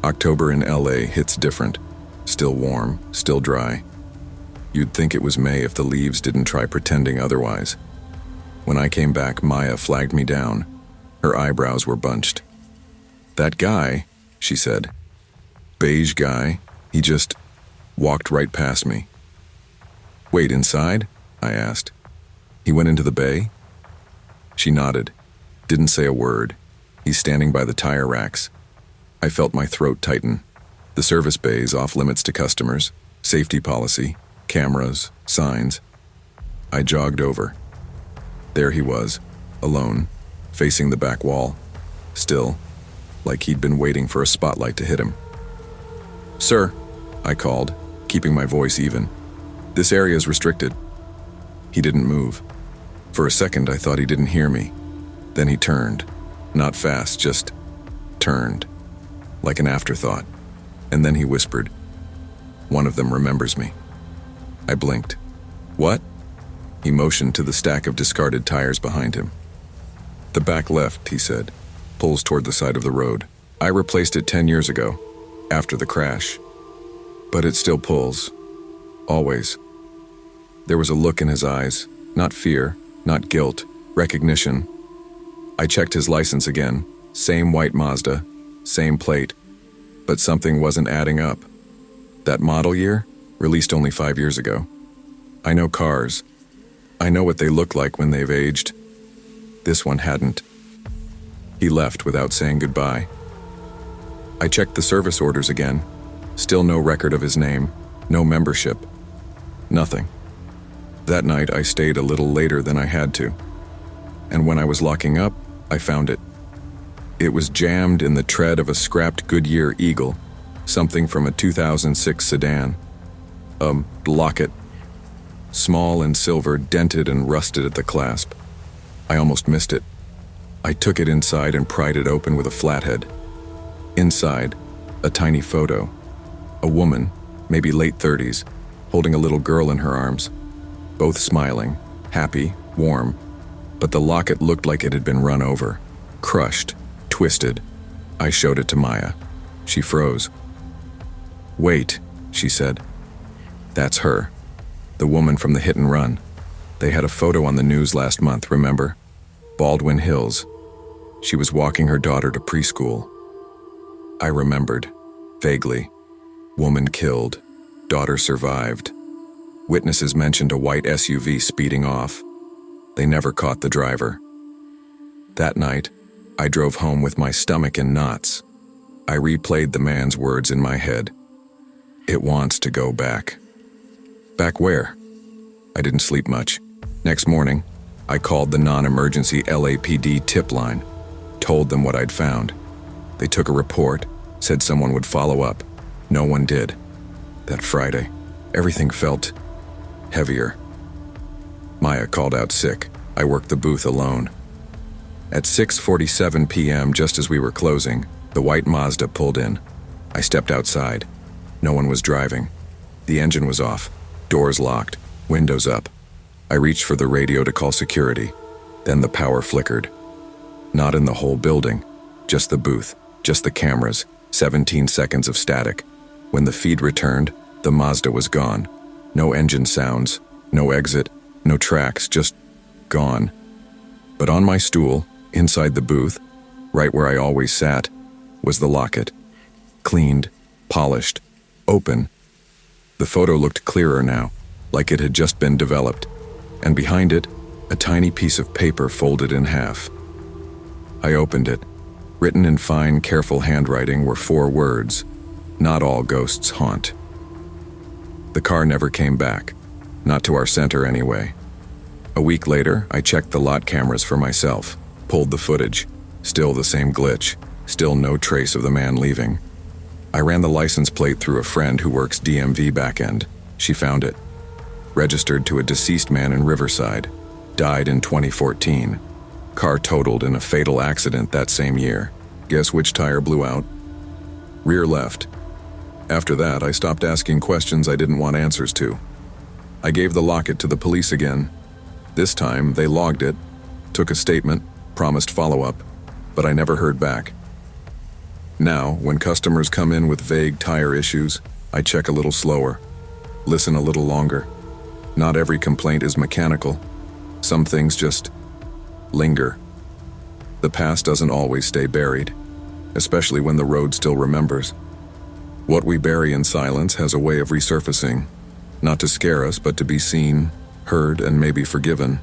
October in LA hits different. Still warm, still dry. You'd think it was May if the leaves didn't try pretending otherwise. When I came back, Maya flagged me down. Her eyebrows were bunched. "That guy," she said. "Beige guy, he just walked right past me." "Wait, inside?" I asked. "He went into the bay?" She nodded. Didn't say a word. He's standing by the tire racks. I felt my throat tighten. The service bays off limits to customers, safety policy, cameras, signs. I jogged over. There he was, alone, facing the back wall. Still, like he'd been waiting for a spotlight to hit him. "Sir," I called, keeping my voice even. "This area is restricted." He didn't move. For a second, I thought he didn't hear me. Then he turned. Not fast, just turned. Like an afterthought. And then he whispered, "One of them remembers me." I blinked. "What?" He motioned to the stack of discarded tires behind him. "The back left," he said, "pulls toward the side of the road. I replaced it 10 years ago, after the crash. But it still pulls. Always." There was a look in his eyes, not fear, not guilt, recognition. I checked his license again, same white Mazda, same plate, but something wasn't adding up. That model year, released only 5 years ago. I know cars. I know what they look like when they've aged. This one hadn't. He left without saying goodbye. I checked the service orders again. Still no record of his name, no membership. Nothing. That night I stayed a little later than I had to. And when I was locking up, I found it. It was jammed in the tread of a scrapped Goodyear Eagle, something from a 2006 sedan. A locket. Small and silver, dented and rusted at the clasp. I almost missed it. I took it inside and pried it open with a flathead. Inside, a tiny photo. A woman, maybe late 30s, holding a little girl in her arms. Both smiling, happy, warm, but the locket looked like it had been run over, crushed, twisted. I showed it to Maya. She froze. "Wait," she said. "That's her. The woman from the hit and run. They had a photo on the news last month, remember? Baldwin Hills. She was walking her daughter to preschool." I remembered, vaguely. Woman killed. Daughter survived. Witnesses mentioned a white SUV speeding off. They never caught the driver. That night, I drove home with my stomach in knots. I replayed the man's words in my head. It wants to go back. Back where? I didn't sleep much. Next morning, I called the non-emergency LAPD tip line, told them what I'd found. They took a report, said someone would follow up. No one did. That Friday, everything felt heavier. Maya called out sick. I worked the booth alone. At 6:47 p.m., just as we were closing, the white Mazda pulled in. I stepped outside. No one was driving. The engine was off, doors locked, windows up. I reached for the radio to call security. Then the power flickered. Not in the whole building, just the booth, just the cameras, 17 seconds of static. When the feed returned, the Mazda was gone. No engine sounds, no exit, no tracks, just gone. But on my stool, inside the booth, right where I always sat, was the locket. Cleaned, polished, open. The photo looked clearer now, like it had just been developed, and behind it, a tiny piece of paper folded in half. I opened it. Written in fine, careful handwriting were 4 words: "Not all ghosts haunt." The car never came back, not to our center anyway. A week later, I checked the lot cameras for myself, pulled the footage. Still the same glitch, still no trace of the man leaving. I ran the license plate through a friend who works DMV backend. She found it. Registered to a deceased man in Riverside. Died in 2014. Car totaled in a fatal accident that same year. Guess which tire blew out? Rear left. After that, I stopped asking questions I didn't want answers to. I gave the locket to the police again. This time, they logged it, took a statement, promised follow-up, but I never heard back. Now, when customers come in with vague tire issues, I check a little slower, listen a little longer. Not every complaint is mechanical. Some things just linger. The past doesn't always stay buried, especially when the road still remembers. What we bury in silence has a way of resurfacing, not to scare us, but to be seen, heard, and maybe forgiven.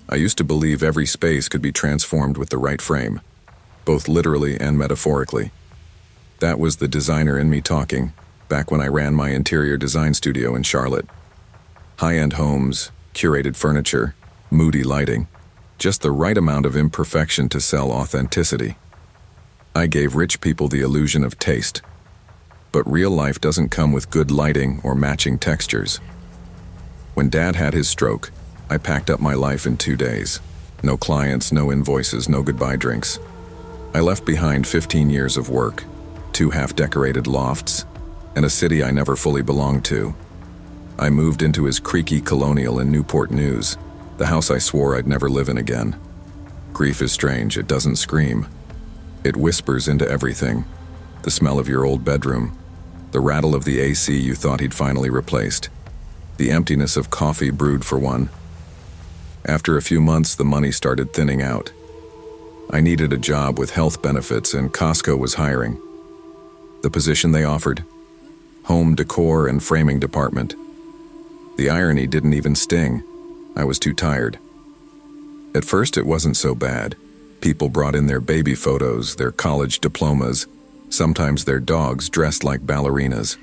I used to believe every space could be transformed with the right frame, both literally and metaphorically. That was the designer in me talking, back when I ran my interior design studio in Charlotte. High-end homes, curated furniture, moody lighting, just the right amount of imperfection to sell authenticity. I gave rich people the illusion of taste. But real life doesn't come with good lighting or matching textures. When Dad had his stroke, I packed up my life in 2 days. No clients, no invoices, no goodbye drinks. I left behind 15 years of work, 2 half-decorated lofts, and a city I never fully belonged to. I moved into his creaky colonial in Newport News, the house I swore I'd never live in again. Grief is strange, it doesn't scream. It whispers into everything. The smell of your old bedroom, the rattle of the AC you thought he'd finally replaced, the emptiness of coffee brewed for one. After a few months, the money started thinning out. I needed a job with health benefits, and Costco was hiring. The position they offered: home decor and framing department. The irony didn't even sting. I was too tired. At first, it wasn't so bad. People brought in their baby photos, their college diplomas, sometimes their dogs dressed like ballerinas.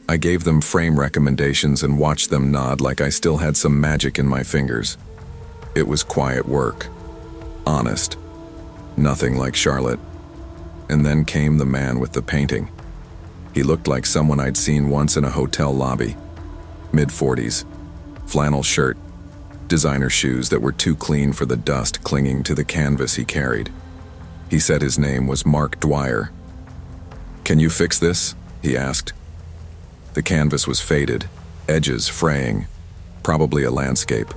I gave them frame recommendations and watched them nod like I still had some magic in my fingers. It was quiet work. Honest. Nothing like Charlotte. And then came the man with the painting. He looked like someone I'd seen once in a hotel lobby. Mid-40s. Flannel shirt. Designer shoes that were too clean for the dust clinging to the canvas he carried. He said his name was Mark Dwyer. "Can you fix this?" he asked. The canvas was faded, edges fraying, probably a landscape.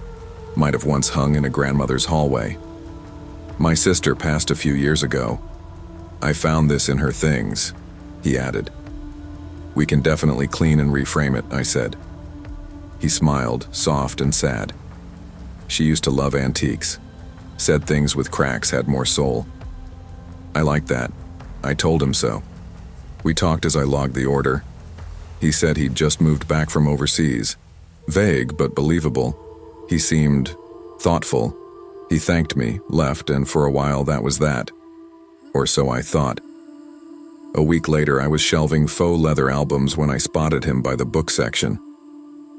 Might have once hung in a grandmother's hallway. "My sister passed a few years ago. I found this in her things," he added. "We can definitely clean and reframe it," I said. He smiled, soft and sad. She used to love antiques. Said things with cracks had more soul. I liked that. I told him so. We talked as I logged the order. He said he'd just moved back from overseas. Vague but believable. He seemed thoughtful. He thanked me, left, and for a while that was that. Or so I thought. A week later, I was shelving faux leather albums when I spotted him by the book section.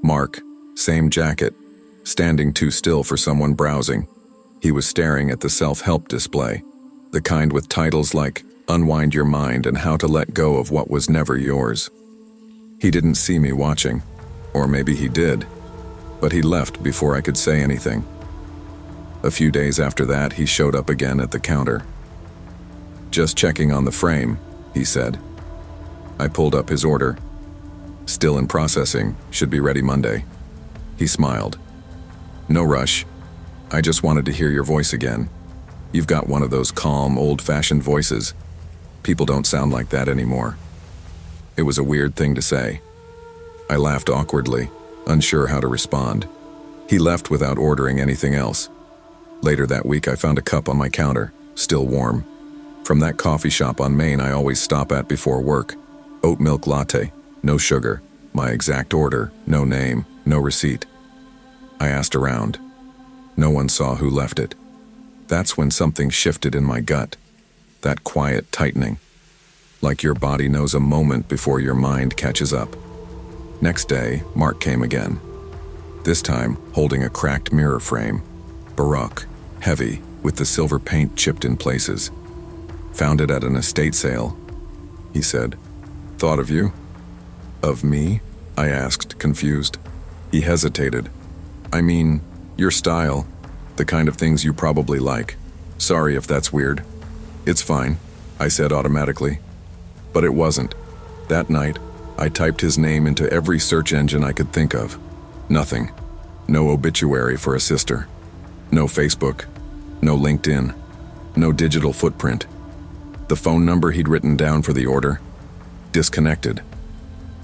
Mark, same jacket, standing too still for someone browsing. He was staring at the self-help display, the kind with titles like Unwind Your Mind and How to Let Go of What Was Never Yours. He didn't see me watching, or maybe he did, but he left before I could say anything. A few days after that, he showed up again at the counter. "Just checking on the frame," he said. I pulled up his order. Still in processing, should be ready Monday. He smiled. No rush. I just wanted to hear your voice again. You've got one of those calm, old-fashioned voices. People don't sound like that anymore. It was a weird thing to say. I laughed awkwardly, unsure how to respond. He left without ordering anything else. Later that week, I found a cup on my counter, still warm. From that coffee shop on Main I always stop at before work. Oat milk latte, no sugar, my exact order, no name, no receipt. I asked around. No one saw who left it. That's when something shifted in my gut. That quiet tightening. Like your body knows a moment before your mind catches up. Next day, Mark came again. This time, holding a cracked mirror frame. Baroque, heavy, with the silver paint chipped in places. Found it at an estate sale, he said. Thought of you? Of me? I asked, confused. He hesitated. I mean, your style, the kind of things you probably like. Sorry if that's weird. It's fine, I said automatically. But it wasn't. That night, I typed his name into every search engine I could think of. Nothing. No obituary for a sister. No Facebook. No LinkedIn. No digital footprint. The phone number he'd written down for the order? Disconnected.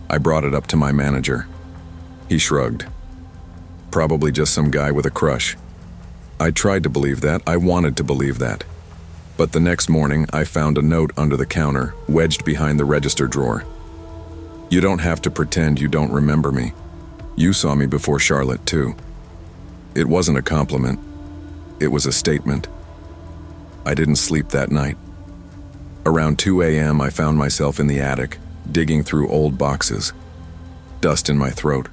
I brought it up to my manager. He shrugged. Probably just some guy with a crush. I tried to believe that. I wanted to believe that. But the next morning, I found a note under the counter, wedged behind the register drawer. You don't have to pretend you don't remember me. You saw me before Charlotte, too. It wasn't a compliment. It was a statement. I didn't sleep that night. Around 2 a.m., I found myself in the attic, digging through old boxes. Dust in my throat.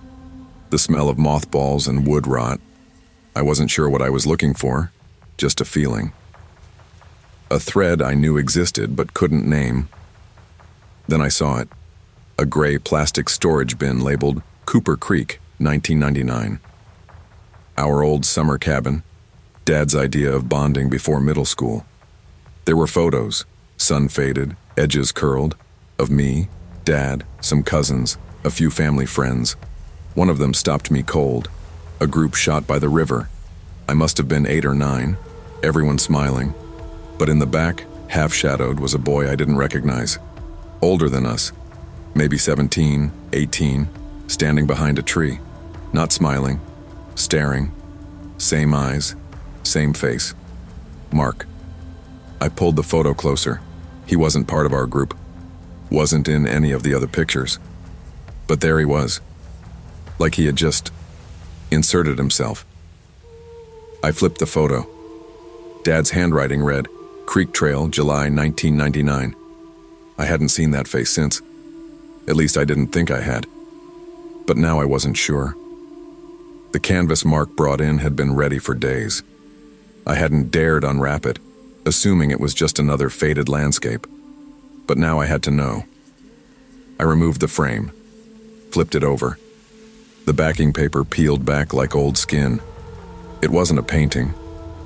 The smell of mothballs and wood rot. I wasn't sure what I was looking for, just a feeling. A thread I knew existed but couldn't name. Then I saw it. A gray plastic storage bin labeled Cooper Creek, 1999. Our old summer cabin. Dad's idea of bonding before middle school. There were photos, sun-faded, edges curled, of me, Dad, some cousins, a few family friends. One of them stopped me cold. A group shot by the river. I must have been 8 or 9, everyone smiling. But in the back, half-shadowed, was a boy I didn't recognize. Older than us, maybe 17, 18, standing behind a tree. Not smiling, staring. Same eyes, same face. Mark. I pulled the photo closer. He wasn't part of our group. Wasn't in any of the other pictures. But there he was. Like he had just inserted himself. I flipped the photo. Dad's handwriting read, Creek Trail, July 1999. I hadn't seen that face since. At least I didn't think I had. But now I wasn't sure. The canvas Mark brought in had been ready for days. I hadn't dared unwrap it, assuming it was just another faded landscape. But now I had to know. I removed the frame, flipped it over. The backing paper peeled back like old skin. It wasn't a painting.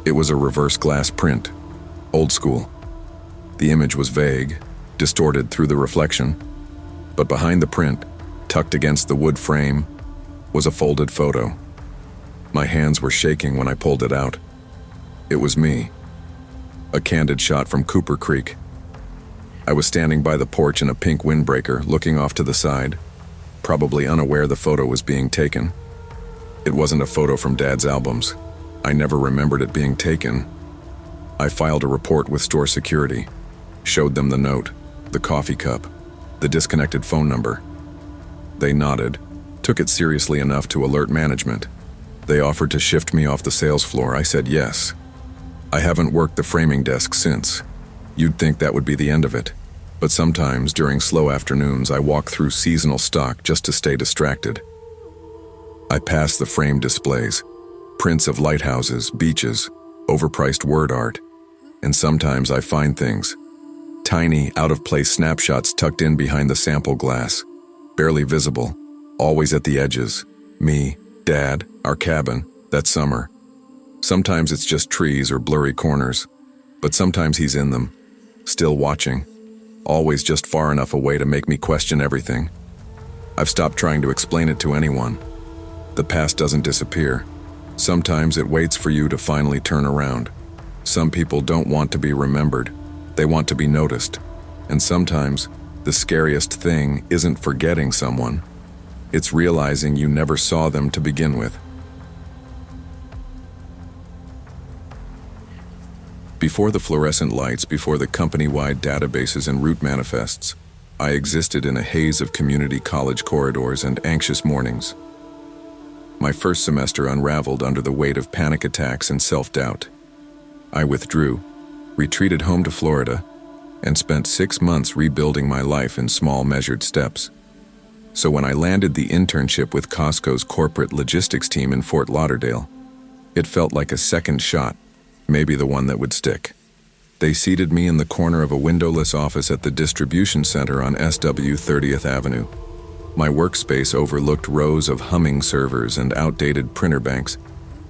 It was a reverse glass print, old school. The image was vague, distorted through the reflection. But behind the print, tucked against the wood frame, was a folded photo. My hands were shaking when I pulled it out. It was me. A candid shot from Cooper Creek. I was standing by the porch in a pink windbreaker, looking off to the side, probably unaware the photo was being taken. It wasn't a photo from Dad's albums. I never remembered it being taken. I filed a report with store security, showed them the note, the coffee cup, the disconnected phone number. They nodded, took it seriously enough to alert management. They offered to shift me off the sales floor. I said yes. I haven't worked the framing desk since. You'd think that would be the end of it. But sometimes, during slow afternoons, I walk through seasonal stock just to stay distracted. I pass the frame displays, prints of lighthouses, beaches, overpriced word art, and sometimes I find things. Tiny, out-of-place snapshots tucked in behind the sample glass, barely visible, always at the edges. Me, Dad, our cabin, that summer. Sometimes it's just trees or blurry corners, but sometimes he's in them, still watching, always just far enough away to make me question everything. I've stopped trying to explain it to anyone. The past doesn't disappear. Sometimes it waits for you to finally turn around. Some people don't want to be remembered. They want to be noticed. And sometimes, the scariest thing isn't forgetting someone. It's realizing you never saw them to begin with. Before the fluorescent lights, before the company-wide databases and route manifests, I existed in a haze of community college corridors and anxious mornings. My first semester unraveled under the weight of panic attacks and self-doubt. I withdrew, retreated home to Florida, and spent 6 months rebuilding my life in small, measured steps. So when I landed the internship with Costco's corporate logistics team in Fort Lauderdale, it felt like a second shot, maybe the one that would stick. They seated me in the corner of a windowless office at the distribution center on SW 30th Avenue. My workspace overlooked rows of humming servers and outdated printer banks,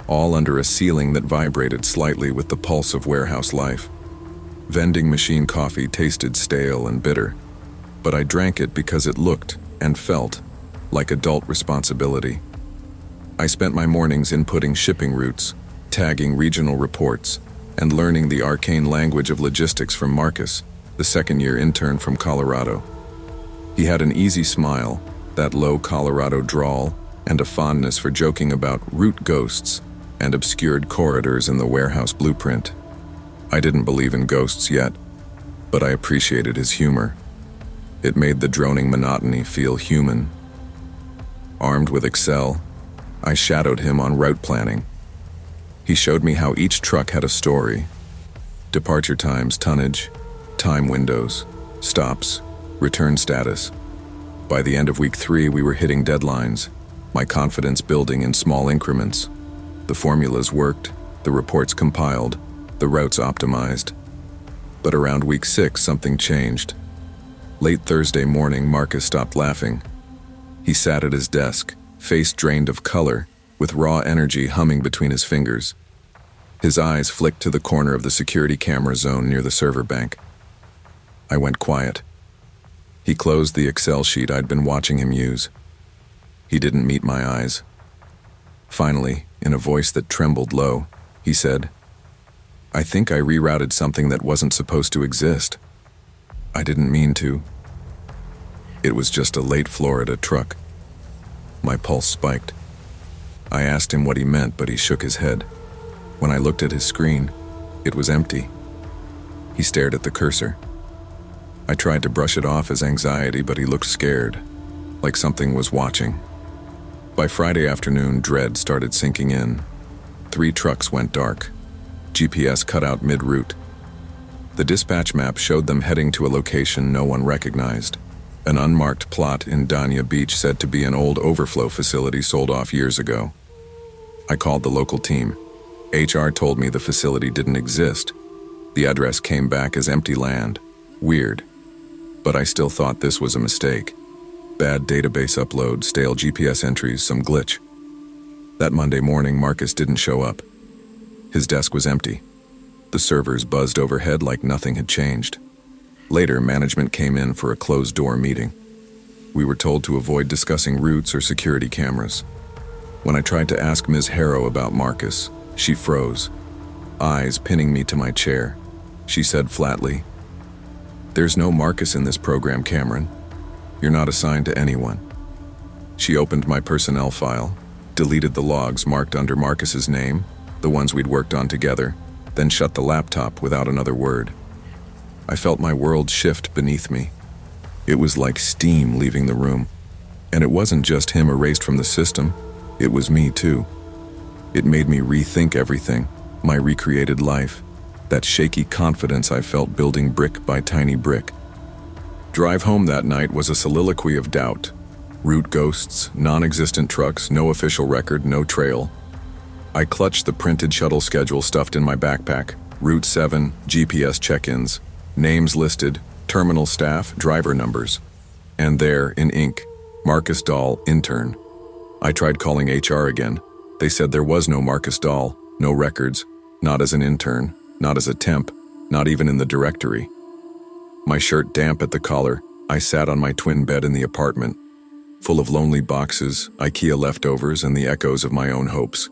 all under a ceiling that vibrated slightly with the pulse of warehouse life. Vending machine coffee tasted stale and bitter, but I drank it because it looked and felt like adult responsibility. I spent my mornings inputting shipping routes, tagging regional reports, and learning the arcane language of logistics from Marcus, the second-year intern from Colorado. He had an easy smile, that low Colorado drawl, and a fondness for joking about route ghosts and obscured corridors in the warehouse blueprint. I didn't believe in ghosts yet, but I appreciated his humor. It made the droning monotony feel human. Armed with Excel, I shadowed him on route planning. He showed me how each truck had a story: departure times, tonnage, time windows, stops, return status. By the end of week 3, we were hitting deadlines, my confidence building in small increments. The formulas worked, the reports compiled, the routes optimized. But around week 6, something changed. Late Thursday morning, Marcus stopped laughing. He sat at his desk, face drained of color, with raw energy humming between his fingers. His eyes flicked to the corner of the security camera zone near the server bank. I went quiet. He closed the Excel sheet I'd been watching him use. He didn't meet my eyes. Finally, in a voice that trembled low, he said, "I think I rerouted something that wasn't supposed to exist. I didn't mean to." It was just a late Florida truck. My pulse spiked. I asked him what he meant, but he shook his head. When I looked at his screen, it was empty. He stared at the cursor. I tried to brush it off as anxiety, but he looked scared, like something was watching. By Friday afternoon, dread started sinking in. 3 trucks went dark. GPS cut out mid-route. The dispatch map showed them heading to a location no one recognized. An unmarked plot in Dania Beach said to be an old overflow facility sold off years ago. I called the local team. HR told me the facility didn't exist. The address came back as empty land. Weird. But I still thought this was a mistake. Bad database upload, stale GPS entries, some glitch. That Monday morning, Marcus didn't show up. His desk was empty. The servers buzzed overhead like nothing had changed. Later, management came in for a closed-door meeting. We were told to avoid discussing routes or security cameras. When I tried to ask Ms. Harrow about Marcus, she froze, eyes pinning me to my chair. She said flatly, "There's no Marcus in this program, Cameron. You're not assigned to anyone." She opened my personnel file, deleted the logs marked under Marcus's name, the ones we'd worked on together, then shut the laptop without another word. I felt my world shift beneath me. It was like steam leaving the room. And it wasn't just him erased from the system, it was me too. It made me rethink everything, my recreated life, that shaky confidence I felt building brick by tiny brick. Drive home that night was a soliloquy of doubt. Route ghosts, non-existent trucks, no official record, no trail. I clutched the printed shuttle schedule stuffed in my backpack, Route 7, GPS check-ins, names listed, terminal staff, driver numbers. And there, in ink, Marcus Dahl, intern. I tried calling HR again. They said there was no Marcus Dahl, no records, not as an intern, not as a temp, not even in the directory. My shirt damp at the collar, I sat on my twin bed in the apartment, full of lonely boxes, IKEA leftovers, and the echoes of my own hopes.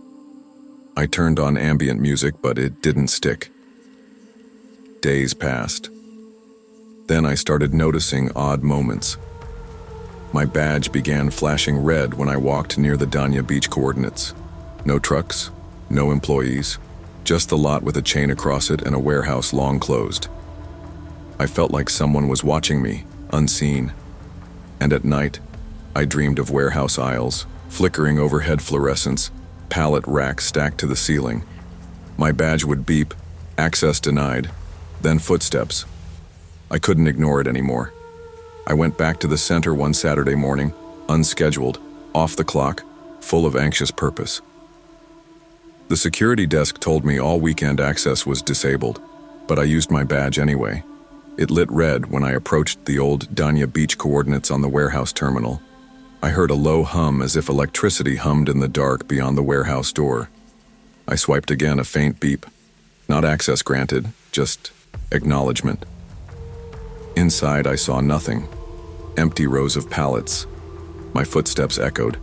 I turned on ambient music, but it didn't stick. Days passed. Then I started noticing odd moments. My badge began flashing red when I walked near the Dania Beach coordinates. No trucks, no employees, just the lot with a chain across it and a warehouse long closed. I felt like someone was watching me, unseen. And at night, I dreamed of warehouse aisles, flickering overhead fluorescents, pallet racks stacked to the ceiling. My badge would beep, access denied, then footsteps. I couldn't ignore it anymore. I went back to the center one Saturday morning, unscheduled, off the clock, full of anxious purpose. The security desk told me all weekend access was disabled, but I used my badge anyway. It lit red when I approached the old Dania Beach coordinates on the warehouse terminal. I heard a low hum as if electricity hummed in the dark beyond the warehouse door. I swiped again, a faint beep. Not access granted, just acknowledgement. Inside, I saw nothing. Empty rows of pallets. My footsteps echoed.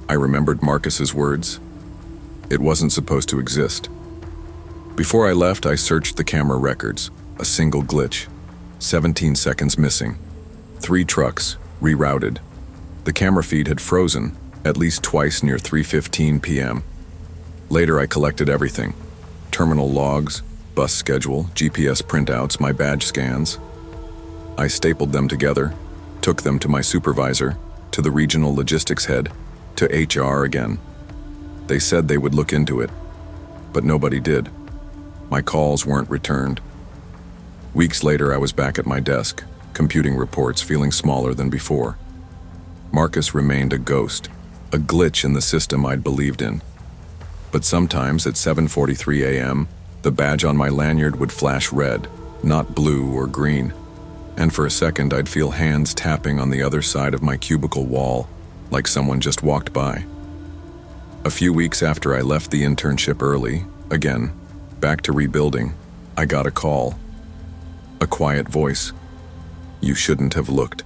I remembered Marcus's words. It wasn't supposed to exist. Before I left, I searched the camera records. A single glitch. 17 seconds missing. 3 trucks, rerouted. The camera feed had frozen, at least twice near 3:15 p.m. Later, I collected everything. Terminal logs, bus schedule, GPS printouts, my badge scans. I stapled them together, took them to my supervisor, to the regional logistics head, to HR again. They said they would look into it, but nobody did. My calls weren't returned. Weeks later, I was back at my desk, computing reports, feeling smaller than before. Marcus remained a ghost, a glitch in the system I'd believed in. But sometimes at 7:43 a.m., the badge on my lanyard would flash red, not blue or green. And for a second, I'd feel hands tapping on the other side of my cubicle wall, like someone just walked by. A few weeks after I left the internship early, again, back to rebuilding, I got a call. A quiet voice. You shouldn't have looked.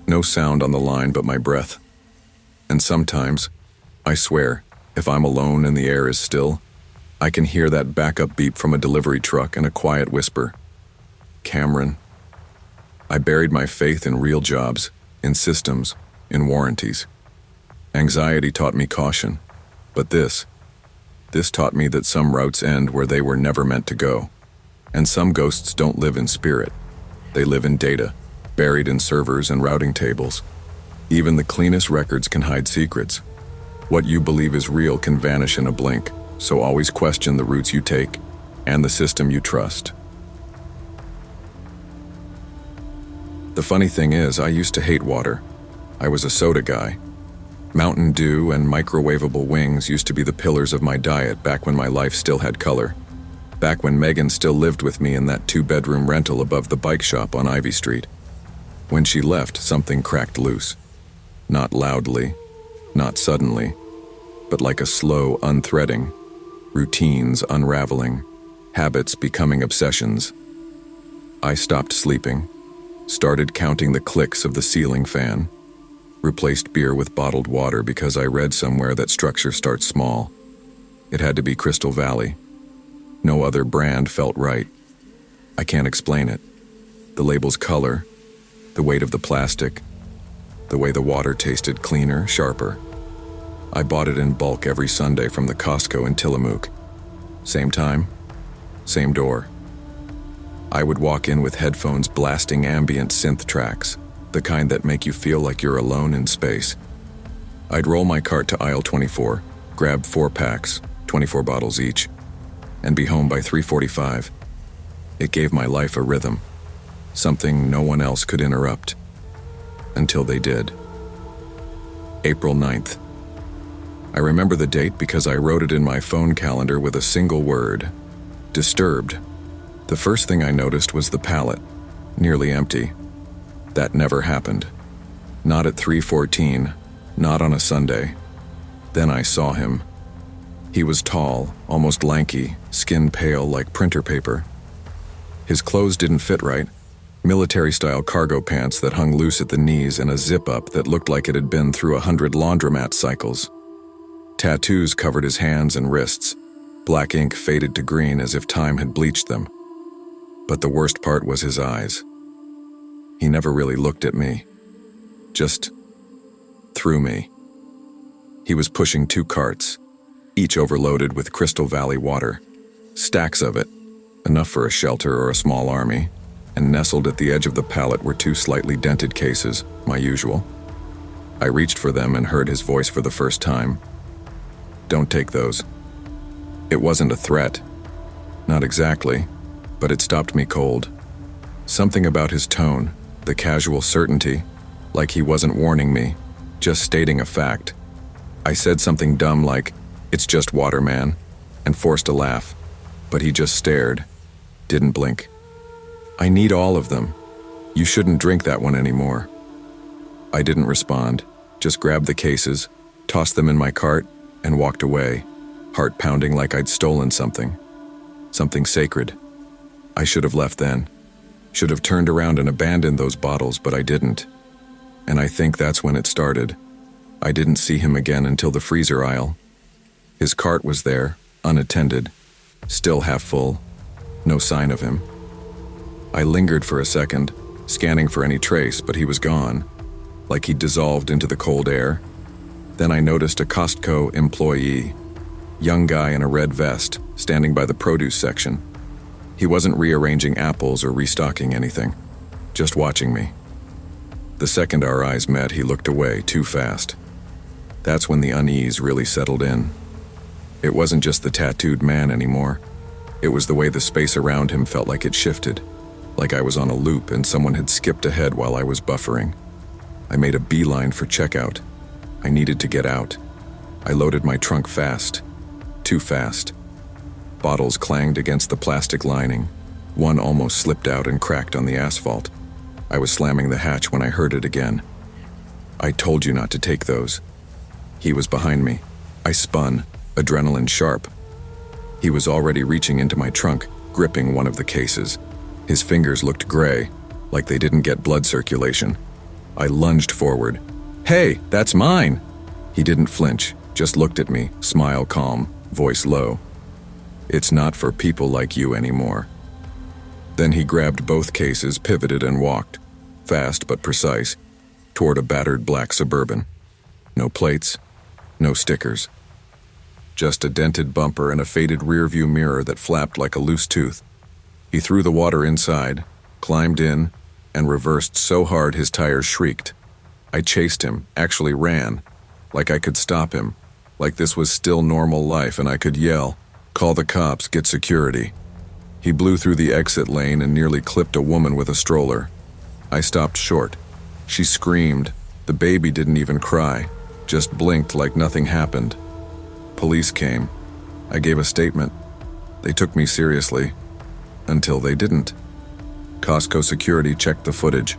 No sound on the line but my breath. And sometimes, I swear, if I'm alone and the air is still, I can hear that backup beep from a delivery truck and a quiet whisper. Cameron. I buried my faith in real jobs, in systems, in warranties. Anxiety taught me caution, but this taught me that some routes end where they were never meant to go. And some ghosts don't live in spirit. They live in data, buried in servers and routing tables. Even the cleanest records can hide secrets. What you believe is real can vanish in a blink, so always question the routes you take and the system you trust. The funny thing is, I used to hate water. I was a soda guy. Mountain Dew and microwavable wings used to be the pillars of my diet back when my life still had color. Back when Megan still lived with me in that 2-bedroom rental above the bike shop on Ivy Street. When she left, something cracked loose. Not loudly, not suddenly, but like a slow unthreading. Routines unraveling, habits becoming obsessions. I stopped sleeping. Started counting the clicks of the ceiling fan. Replaced beer with bottled water because I read somewhere that structure starts small. It had to be Crystal Valley. No other brand felt right. I can't explain it. The label's color, the weight of the plastic, the way the water tasted cleaner, sharper. I bought it in bulk every Sunday from the Costco in Tillamook. Same time, same door. I would walk in with headphones blasting ambient synth tracks, the kind that make you feel like you're alone in space. I'd roll my cart to aisle 24, grab 4 packs, 24 bottles each, and be home by 3:45. It gave my life a rhythm, something no one else could interrupt. Until they did. April 9th. I remember the date because I wrote it in my phone calendar with a single word. Disturbed. The first thing I noticed was the pallet, nearly empty. That never happened. Not at 3:14, not on a Sunday. Then I saw him. He was tall, almost lanky, skin pale like printer paper. His clothes didn't fit right. Military-style cargo pants that hung loose at the knees and a zip-up that looked like it had been through 100 laundromat cycles. Tattoos covered his hands and wrists. Black ink faded to green as if time had bleached them. But the worst part was his eyes. He never really looked at me. Just through me. He was pushing 2 carts, each overloaded with Crystal Valley water. Stacks of it, enough for a shelter or a small army, and nestled at the edge of the pallet were 2 slightly dented cases, my usual. I reached for them and heard his voice for the first time. "Don't take those." It wasn't a threat. Not exactly, but it stopped me cold. Something about his tone, the casual certainty, like he wasn't warning me, just stating a fact. I said something dumb like, "It's just water, man," and forced a laugh, but he just stared, didn't blink. "I need all of them. You shouldn't drink that one anymore." I didn't respond, just grabbed the cases, tossed them in my cart, and walked away, heart pounding like I'd stolen something. Something sacred. I should have left then. Should have turned around and abandoned those bottles, but I didn't. And I think that's when it started. I didn't see him again until the freezer aisle. His cart was there, unattended, still half full. No sign of him. I lingered for a second, scanning for any trace, but he was gone, like he'd dissolved into the cold air. Then I noticed a Costco employee, young guy in a red vest, standing by the produce section. He wasn't rearranging apples or restocking anything, just watching me. The second our eyes met, he looked away too fast. That's when the unease really settled in. It wasn't just the tattooed man anymore. It was the way the space around him felt like it shifted, like I was on a loop and someone had skipped ahead while I was buffering. I made a beeline for checkout. I needed to get out. I loaded my trunk fast. Too fast. Bottles clanged against the plastic lining. One almost slipped out and cracked on the asphalt. I was slamming the hatch when I heard it again. "I told you not to take those." He was behind me. I spun, adrenaline sharp. He was already reaching into my trunk, gripping one of the cases. His fingers looked gray, like they didn't get blood circulation. I lunged forward. "Hey, that's mine!" He didn't flinch, just looked at me, smile calm, voice low. "It's not for people like you anymore." Then he grabbed both cases, pivoted and walked, fast but precise, toward a battered black Suburban. No plates, no stickers. Just a dented bumper and a faded rearview mirror that flapped like a loose tooth. He threw the water inside, climbed in, and reversed so hard his tires shrieked. I chased him, actually ran, like I could stop him, like this was still normal life and I could yell, "Call the cops, get security." He blew through the exit lane and nearly clipped a woman with a stroller. I stopped short. She screamed. The baby didn't even cry, just blinked like nothing happened. Police came. I gave a statement. They took me seriously. Until they didn't. Costco security checked the footage.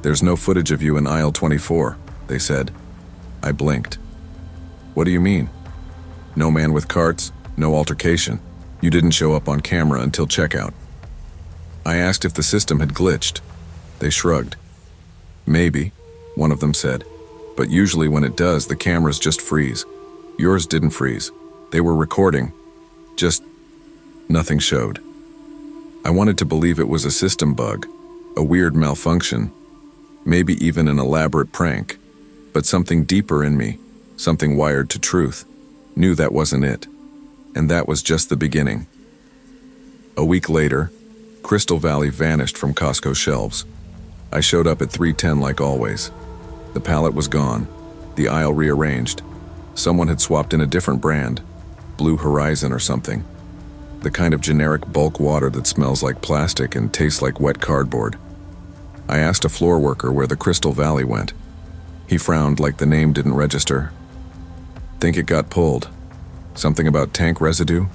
"There's no footage of you in aisle 24, they said. I blinked. "What do you mean?" "No man with carts, no altercation. You didn't show up on camera until checkout." I asked if the system had glitched. They shrugged. "Maybe," one of them said, "but usually when it does, the cameras just freeze. Yours didn't freeze. They were recording. Just nothing showed." I wanted to believe it was a system bug, a weird malfunction, maybe even an elaborate prank, but something deeper in me, something wired to truth, knew that wasn't it. And that was just the beginning. A week later, Crystal Valley vanished from Costco shelves. I showed up at 3:10 like always. The pallet was gone, the aisle rearranged. Someone had swapped in a different brand, Blue Horizon or something. The kind of generic bulk water that smells like plastic and tastes like wet cardboard. I asked a floor worker where the Crystal Valley went. He frowned like the name didn't register. "Think it got pulled. Something about tank residue?"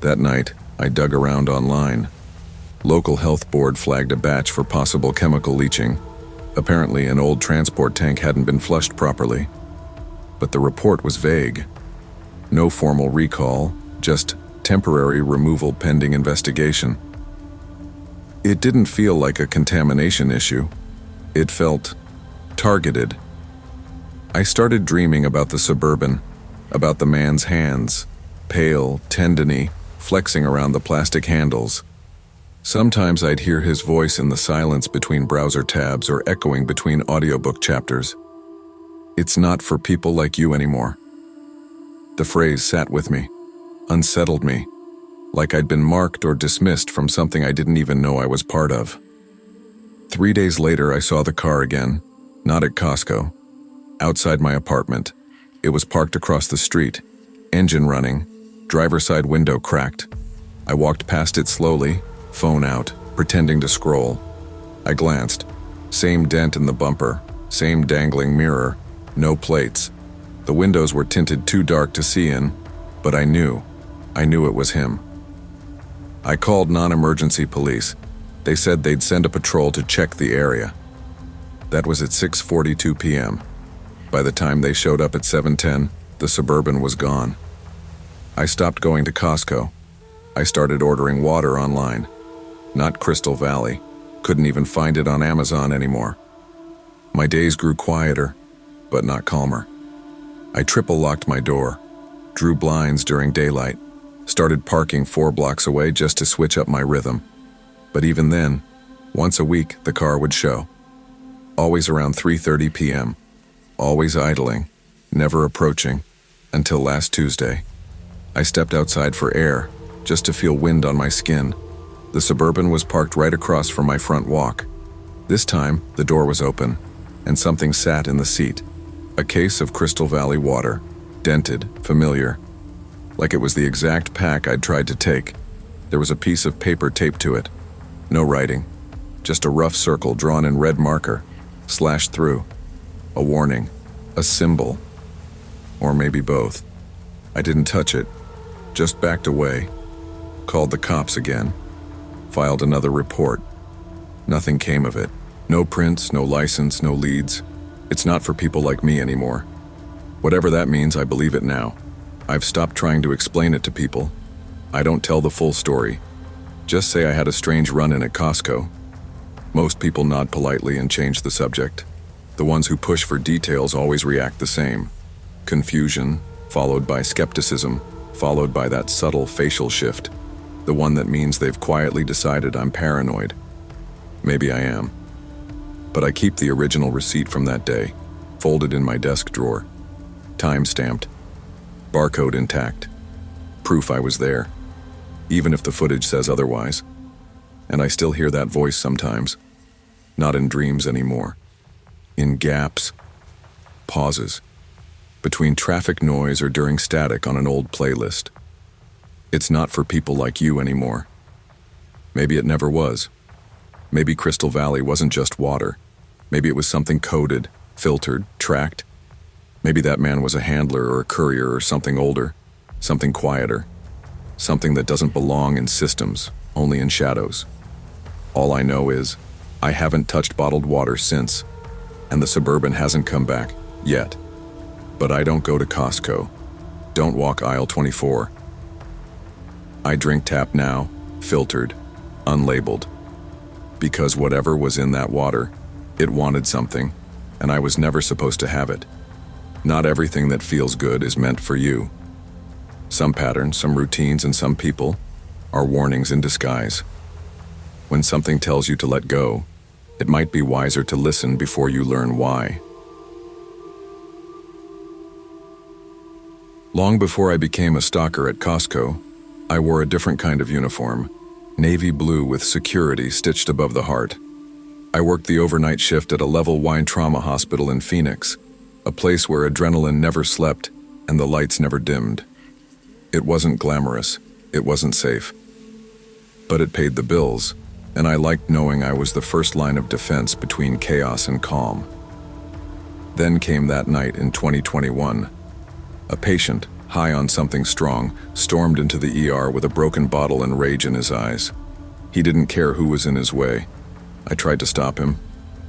That night, I dug around online. Local health board flagged a batch for possible chemical leaching. Apparently, an old transport tank hadn't been flushed properly. But the report was vague. No formal recall, just temporary removal pending investigation. It didn't feel like a contamination issue. It felt targeted. I started dreaming about the Suburban, about the man's hands, pale, tendony, flexing around the plastic handles. Sometimes I'd hear his voice in the silence between browser tabs or echoing between audiobook chapters. "It's not for people like you anymore." The phrase sat with me, unsettled me, like I'd been marked or dismissed from something I didn't even know I was part of. 3 days later, I saw the car again, not at Costco. Outside my apartment. It was parked across the street, engine running, driver's side window cracked. I walked past it slowly, phone out, pretending to scroll. I glanced. Same dent in the bumper, same dangling mirror, no plates. The windows were tinted too dark to see in, but I knew it was him. I called non-emergency police. They said they'd send a patrol to check the area. That was at 6:42 p.m. By the time they showed up at 7:10, the Suburban was gone. I stopped going to Costco. I started ordering water online. Not Crystal Valley. Couldn't even find it on Amazon anymore. My days grew quieter, but not calmer. I triple-locked my door, drew blinds during daylight, started parking 4 blocks away just to switch up my rhythm. But even then, once a week, the car would show. Always around 3:30 p.m. Always idling, never approaching, until last Tuesday. I stepped outside for air, just to feel wind on my skin. The Suburban was parked right across from my front walk. This time, the door was open, and something sat in the seat. A case of Crystal Valley water, dented, familiar, like it was the exact pack I'd tried to take. There was a piece of paper taped to it. No writing, just a rough circle drawn in red marker, slashed through. A warning, a symbol, or maybe both. I didn't touch it, just backed away, called the cops again, filed another report. Nothing came of it. No prints, no license, no leads. It's not for people like me anymore. Whatever that means, I believe it now. I've stopped trying to explain it to people. I don't tell the full story. Just say I had a strange run-in at Costco. Most people nod politely and change the subject. The ones who push for details always react the same. Confusion, followed by skepticism, followed by that subtle facial shift. The one that means they've quietly decided I'm paranoid. Maybe I am. But I keep the original receipt from that day, folded in my desk drawer. Time-stamped. Barcode intact. Proof I was there, even if the footage says otherwise. And I still hear that voice sometimes. Not in dreams anymore. In gaps, pauses, between traffic noise or during static on an old playlist. It's not for people like you anymore. Maybe it never was. Maybe Crystal Valley wasn't just water. Maybe it was something coded, filtered, tracked. Maybe that man was a handler or a courier or something older, something quieter, something that doesn't belong in systems, only in shadows. All I know is, I haven't touched bottled water since, and the Suburban hasn't come back, yet. But I don't go to Costco. Don't walk aisle 24. I drink tap now, filtered, unlabeled. Because whatever was in that water, it wanted something, and I was never supposed to have it. Not everything that feels good is meant for you. Some patterns, some routines, and some people are warnings in disguise. When something tells you to let go, it might be wiser to listen before you learn why. Long before I became a stalker at Costco, I wore a different kind of uniform, navy blue with security stitched above the heart. I worked the overnight shift at a level wide trauma hospital in Phoenix, a place where adrenaline never slept and the lights never dimmed. It wasn't glamorous, it wasn't safe. But it paid the bills, and I liked knowing I was the first line of defense between chaos and calm. Then came that night in 2021. A patient, high on something strong, stormed into the ER with a broken bottle and rage in his eyes. He didn't care who was in his way. I tried to stop him.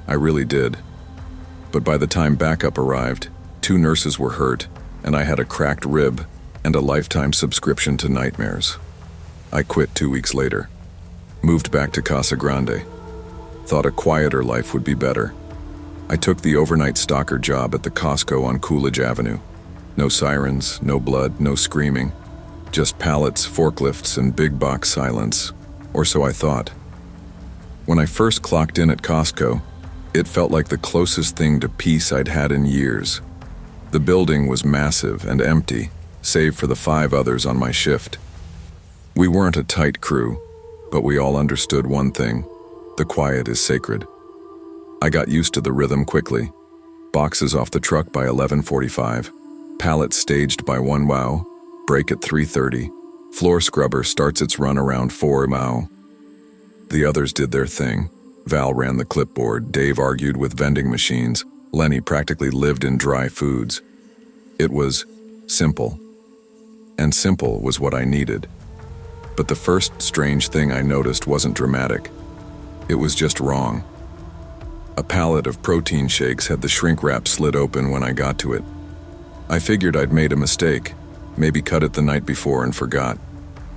I really did. But by the time backup arrived, 2 nurses were hurt, and I had a cracked rib and a lifetime subscription to nightmares. I quit 2 weeks later. Moved back to Casa Grande. Thought a quieter life would be better. I took the overnight stalker job at the Costco on Coolidge Avenue. No sirens, no blood, no screaming. Just pallets, forklifts, and big box silence. Or so I thought. When I first clocked in at Costco, it felt like the closest thing to peace I'd had in years. The building was massive and empty, save for the 5 others on my shift. We weren't a tight crew, but we all understood one thing: the quiet is sacred. I got used to the rhythm quickly. Boxes off the truck by 11:45, pallets staged by 1 wow, break at 3:30, floor scrubber starts its run around 4 wow. The others did their thing. Val ran the clipboard, Dave argued with vending machines, Lenny practically lived in dry foods. It was simple. And simple was what I needed. But the first strange thing I noticed wasn't dramatic. It was just wrong. A pallet of protein shakes had the shrink wrap slid open when I got to it. I figured I'd made a mistake, maybe cut it the night before and forgot.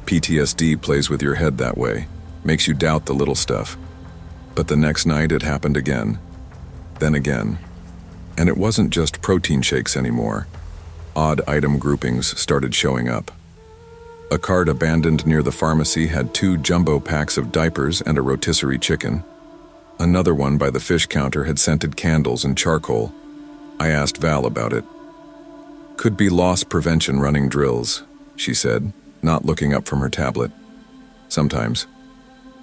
PTSD plays with your head that way, makes you doubt the little stuff. But the next night it happened again, then again. And it wasn't just protein shakes anymore. Odd item groupings started showing up. A cart abandoned near the pharmacy had 2 jumbo packs of diapers and a rotisserie chicken. Another one by the fish counter had scented candles and charcoal. I asked Val about it. Could be loss prevention running drills, she said, not looking up from her tablet. Sometimes.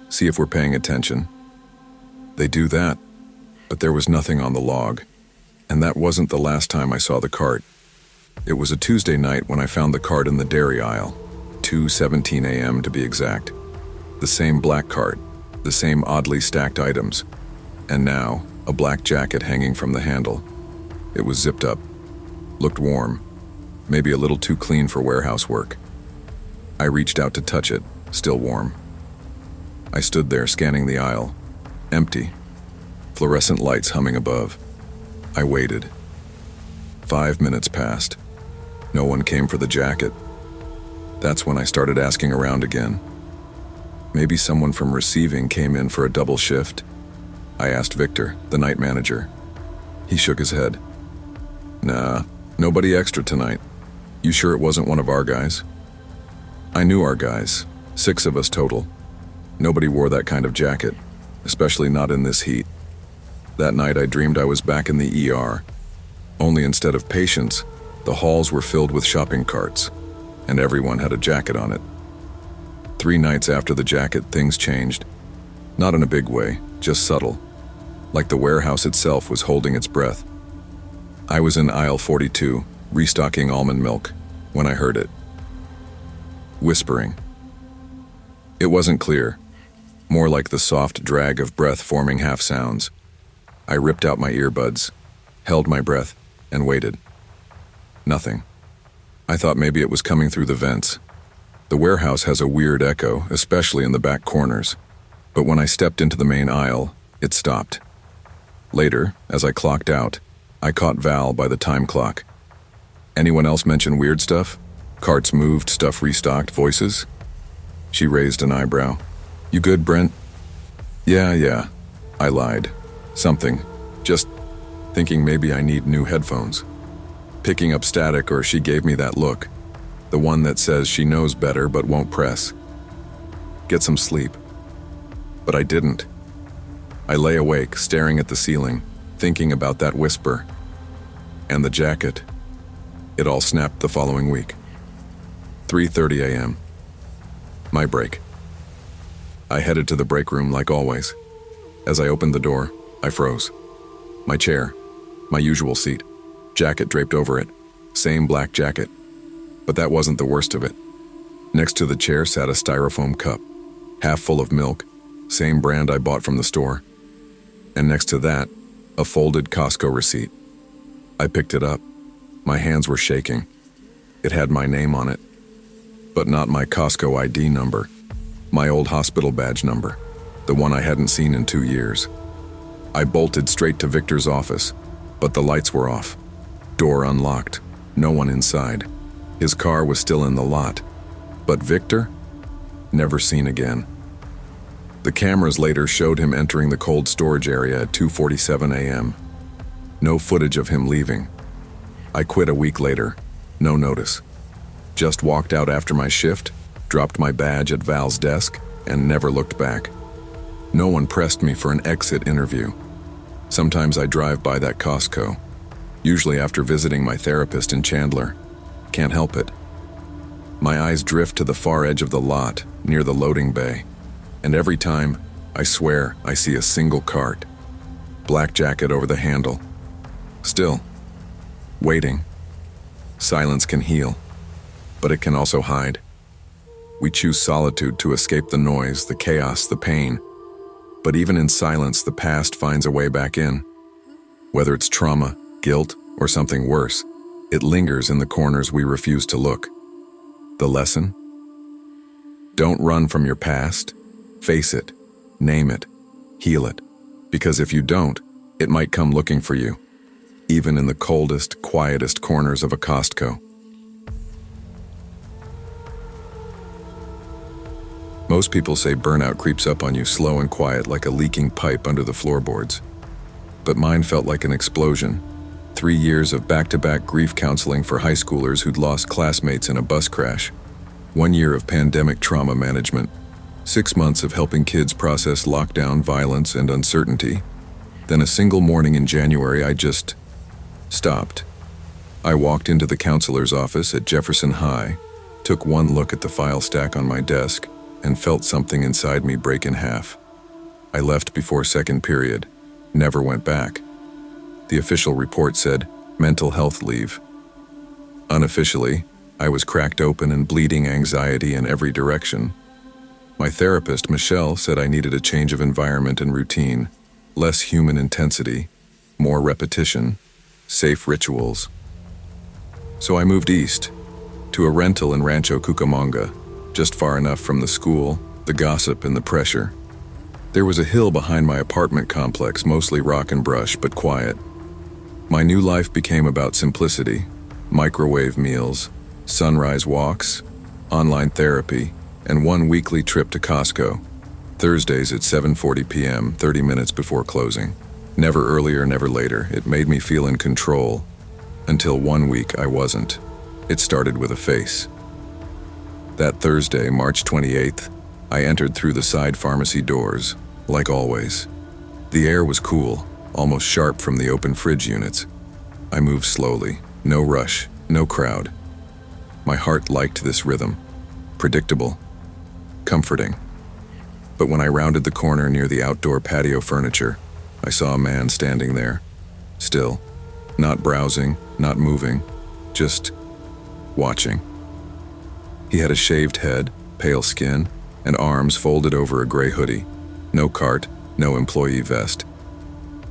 See if we're paying attention. They do that, but there was nothing on the log. And that wasn't the last time I saw the cart. It was a Tuesday night when I found the cart in the dairy aisle, 2:17 a.m. to be exact. The same black cart, the same oddly stacked items, and now a black jacket hanging from the handle. It was zipped up, looked warm, maybe a little too clean for warehouse work. I reached out to touch it, still warm. I stood there scanning the aisle, empty, fluorescent lights humming above. I waited. 5 minutes passed. No one came for the jacket. That's when I started asking around again. Maybe someone from receiving came in for a double shift. I asked Victor, the night manager. He shook his head. Nah, nobody extra tonight. You sure it wasn't one of our guys? I knew our guys, 6 of us total. Nobody wore that kind of jacket, especially not in this heat. That night I dreamed I was back in the ER. Only instead of patients, the halls were filled with shopping carts, and everyone had a jacket on it. 3 nights after the jacket, things changed. Not in a big way, just subtle. Like the warehouse itself was holding its breath. I was in aisle 42, restocking almond milk, when I heard it. Whispering. It wasn't clear, more like the soft drag of breath forming half sounds. I ripped out my earbuds, held my breath, and waited. Nothing. I thought maybe it was coming through the vents. The warehouse has a weird echo, especially in the back corners. But when I stepped into the main aisle, it stopped. Later, as I clocked out, I caught Val by the time clock. Anyone else mention weird stuff? Carts moved, stuff restocked, voices? She raised an eyebrow. You good, Brent? Yeah. I lied. Something. Just thinking maybe I need new headphones. Picking up static, or she gave me that look. The one that says she knows better but won't press. Get some sleep. But I didn't. I lay awake, staring at the ceiling, thinking about that whisper. And the jacket. It all snapped the following week. 3:30 a.m. My break. I headed to the break room like always. As I opened the door, I froze. My chair, my usual seat, jacket draped over it, same black jacket. But that wasn't the worst of it. Next to the chair sat a styrofoam cup, half full of milk, same brand I bought from the store. And next to that, a folded Costco receipt. I picked it up. My hands were shaking. It had my name on it, but not my Costco ID number, my old hospital badge number, the one I hadn't seen in 2 years. I bolted straight to Victor's office, but the lights were off. Door unlocked, no one inside. His car was still in the lot, but Victor? Never seen again. The cameras later showed him entering the cold storage area at 2:47 a.m. No footage of him leaving. I quit a week later. No notice. Just walked out after my shift, dropped my badge at Val's desk, and never looked back. No one pressed me for an exit interview. Sometimes I drive by that Costco, usually after visiting my therapist in Chandler. Can't help it. My eyes drift to the far edge of the lot, near the loading bay, and every time, I swear, I see a single cart. Black jacket over the handle. Still. Waiting. Silence can heal, but it can also hide. We choose solitude to escape the noise, the chaos, the pain. But even in silence, the past finds a way back in. Whether it's trauma, guilt, or something worse, it lingers in the corners we refuse to look. The lesson? Don't run from your past. Face it, name it, heal it. Because if you don't, it might come looking for you, even in the coldest, quietest corners of a Costco. Most people say burnout creeps up on you slow and quiet like a leaking pipe under the floorboards. But mine felt like an explosion. 3 years of back-to-back grief counseling for high schoolers who'd lost classmates in a bus crash. 1 year of pandemic trauma management. 6 months of helping kids process lockdown, violence, and uncertainty. Then a single morning in January, I just stopped. I walked into the counselor's office at Jefferson High, took one look at the file stack on my desk, and felt something inside me break in half. I left before second period, never went back. The official report said mental health leave. Unofficially, I was cracked open and bleeding anxiety in every direction. My therapist, Michelle, said I needed a change of environment and routine, less human intensity, more repetition, safe rituals. So I moved east, to a rental in Rancho Cucamonga, just far enough from the school, the gossip, and the pressure. There was a hill behind my apartment complex, mostly rock and brush, but quiet. My new life became about simplicity, microwave meals, sunrise walks, online therapy, and one weekly trip to Costco, Thursdays at 7:40 p.m., 30 minutes before closing. Never earlier, never later. It made me feel in control. Until 1 week I wasn't. It started with a face. That Thursday, March 28th, I entered through the side pharmacy doors, like always. The air was cool, almost sharp from the open fridge units. I moved slowly, no rush, no crowd. My heart liked this rhythm. Predictable. Comforting. But when I rounded the corner near the outdoor patio furniture, I saw a man standing there. Still. Not browsing, not moving. Just watching. He had a shaved head, pale skin, and arms folded over a gray hoodie. No cart, no employee vest.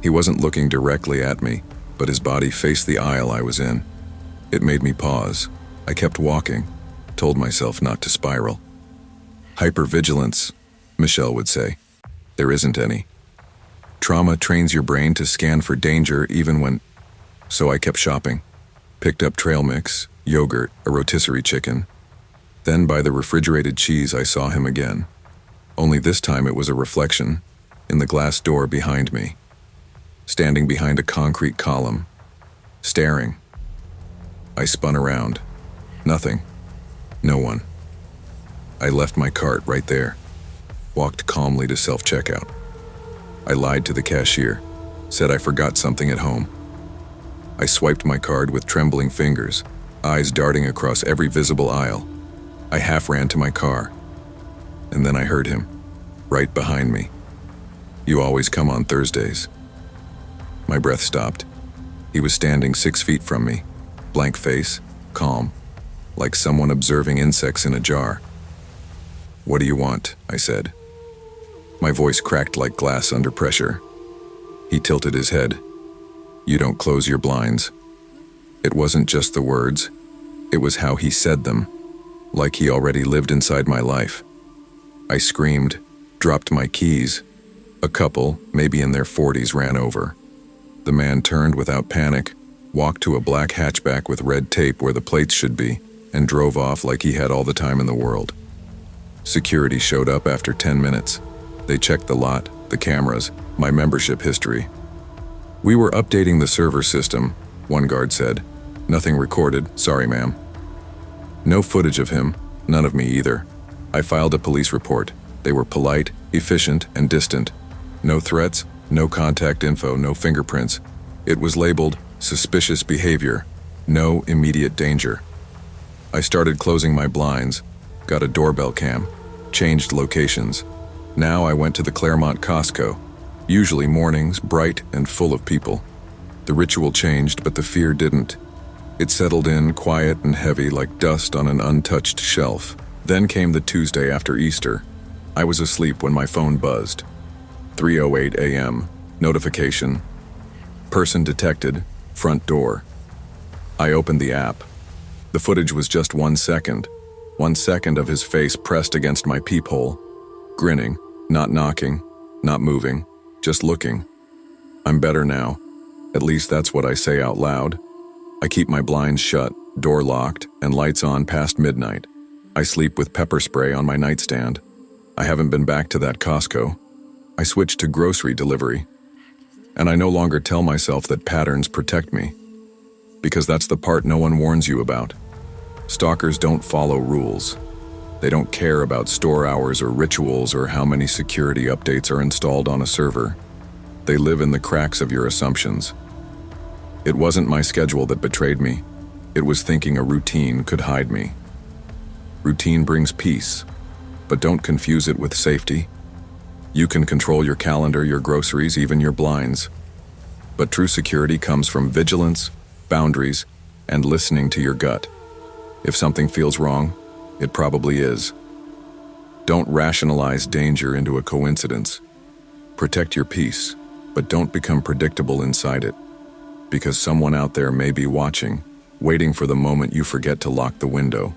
He wasn't looking directly at me, but his body faced the aisle I was in. It made me pause. I kept walking, told myself not to spiral. Hypervigilance, Michelle would say. There isn't any. Trauma trains your brain to scan for danger even when... So I kept shopping. Picked up trail mix, yogurt, a rotisserie chicken. Then by the refrigerated cheese I saw him again. Only this time it was a reflection, in the glass door behind me. Standing behind a concrete column. Staring. I spun around. Nothing. No one. I left my cart right there. Walked calmly to self-checkout. I lied to the cashier. Said I forgot something at home. I swiped my card with trembling fingers, eyes darting across every visible aisle. I half ran to my car. And then I heard him, right behind me. You always come on Thursdays. My breath stopped. He was standing 6 feet from me, blank face, calm, like someone observing insects in a jar. What do you want? I said. My voice cracked like glass under pressure. He tilted his head. You don't close your blinds. It wasn't just the words. It was how he said them, like he already lived inside my life. I screamed, dropped my keys. A couple, maybe in their 40s, ran over. The man turned without panic, walked to a black hatchback with red tape where the plates should be, and drove off like he had all the time in the world. Security showed up after 10 minutes. They checked the lot, the cameras, my membership history. "We were updating the server system," one guard said. "Nothing recorded, sorry ma'am." No footage of him, none of me either. I filed a police report. They were polite, efficient, and distant. No threats, no contact info, no fingerprints. It was labeled suspicious behavior, no immediate danger. I started closing my blinds, got a doorbell cam, changed locations. Now I went to the Claremont Costco, usually mornings, bright and full of people. The ritual changed, but the fear didn't. It settled in, quiet and heavy like dust on an untouched shelf. Then came the Tuesday after Easter. I was asleep when my phone buzzed. 3:08 a.m. Notification. Person detected. Front door. I opened the app. The footage was just 1 second. 1 second of his face pressed against my peephole. Grinning, not knocking, not moving, just looking. I'm better now. At least that's what I say out loud. I keep my blinds shut, door locked, and lights on past midnight. I sleep with pepper spray on my nightstand. I haven't been back to that Costco. I switched to grocery delivery. And I no longer tell myself that patterns protect me. Because that's the part no one warns you about. Stalkers don't follow rules. They don't care about store hours or rituals or how many security updates are installed on a server. They live in the cracks of your assumptions. It wasn't my schedule that betrayed me. It was thinking a routine could hide me. Routine brings peace, but don't confuse it with safety. You can control your calendar, your groceries, even your blinds. But true security comes from vigilance, boundaries, and listening to your gut. If something feels wrong, it probably is. Don't rationalize danger into a coincidence. Protect your peace, but don't become predictable inside it. Because someone out there may be watching, waiting for the moment you forget to lock the window.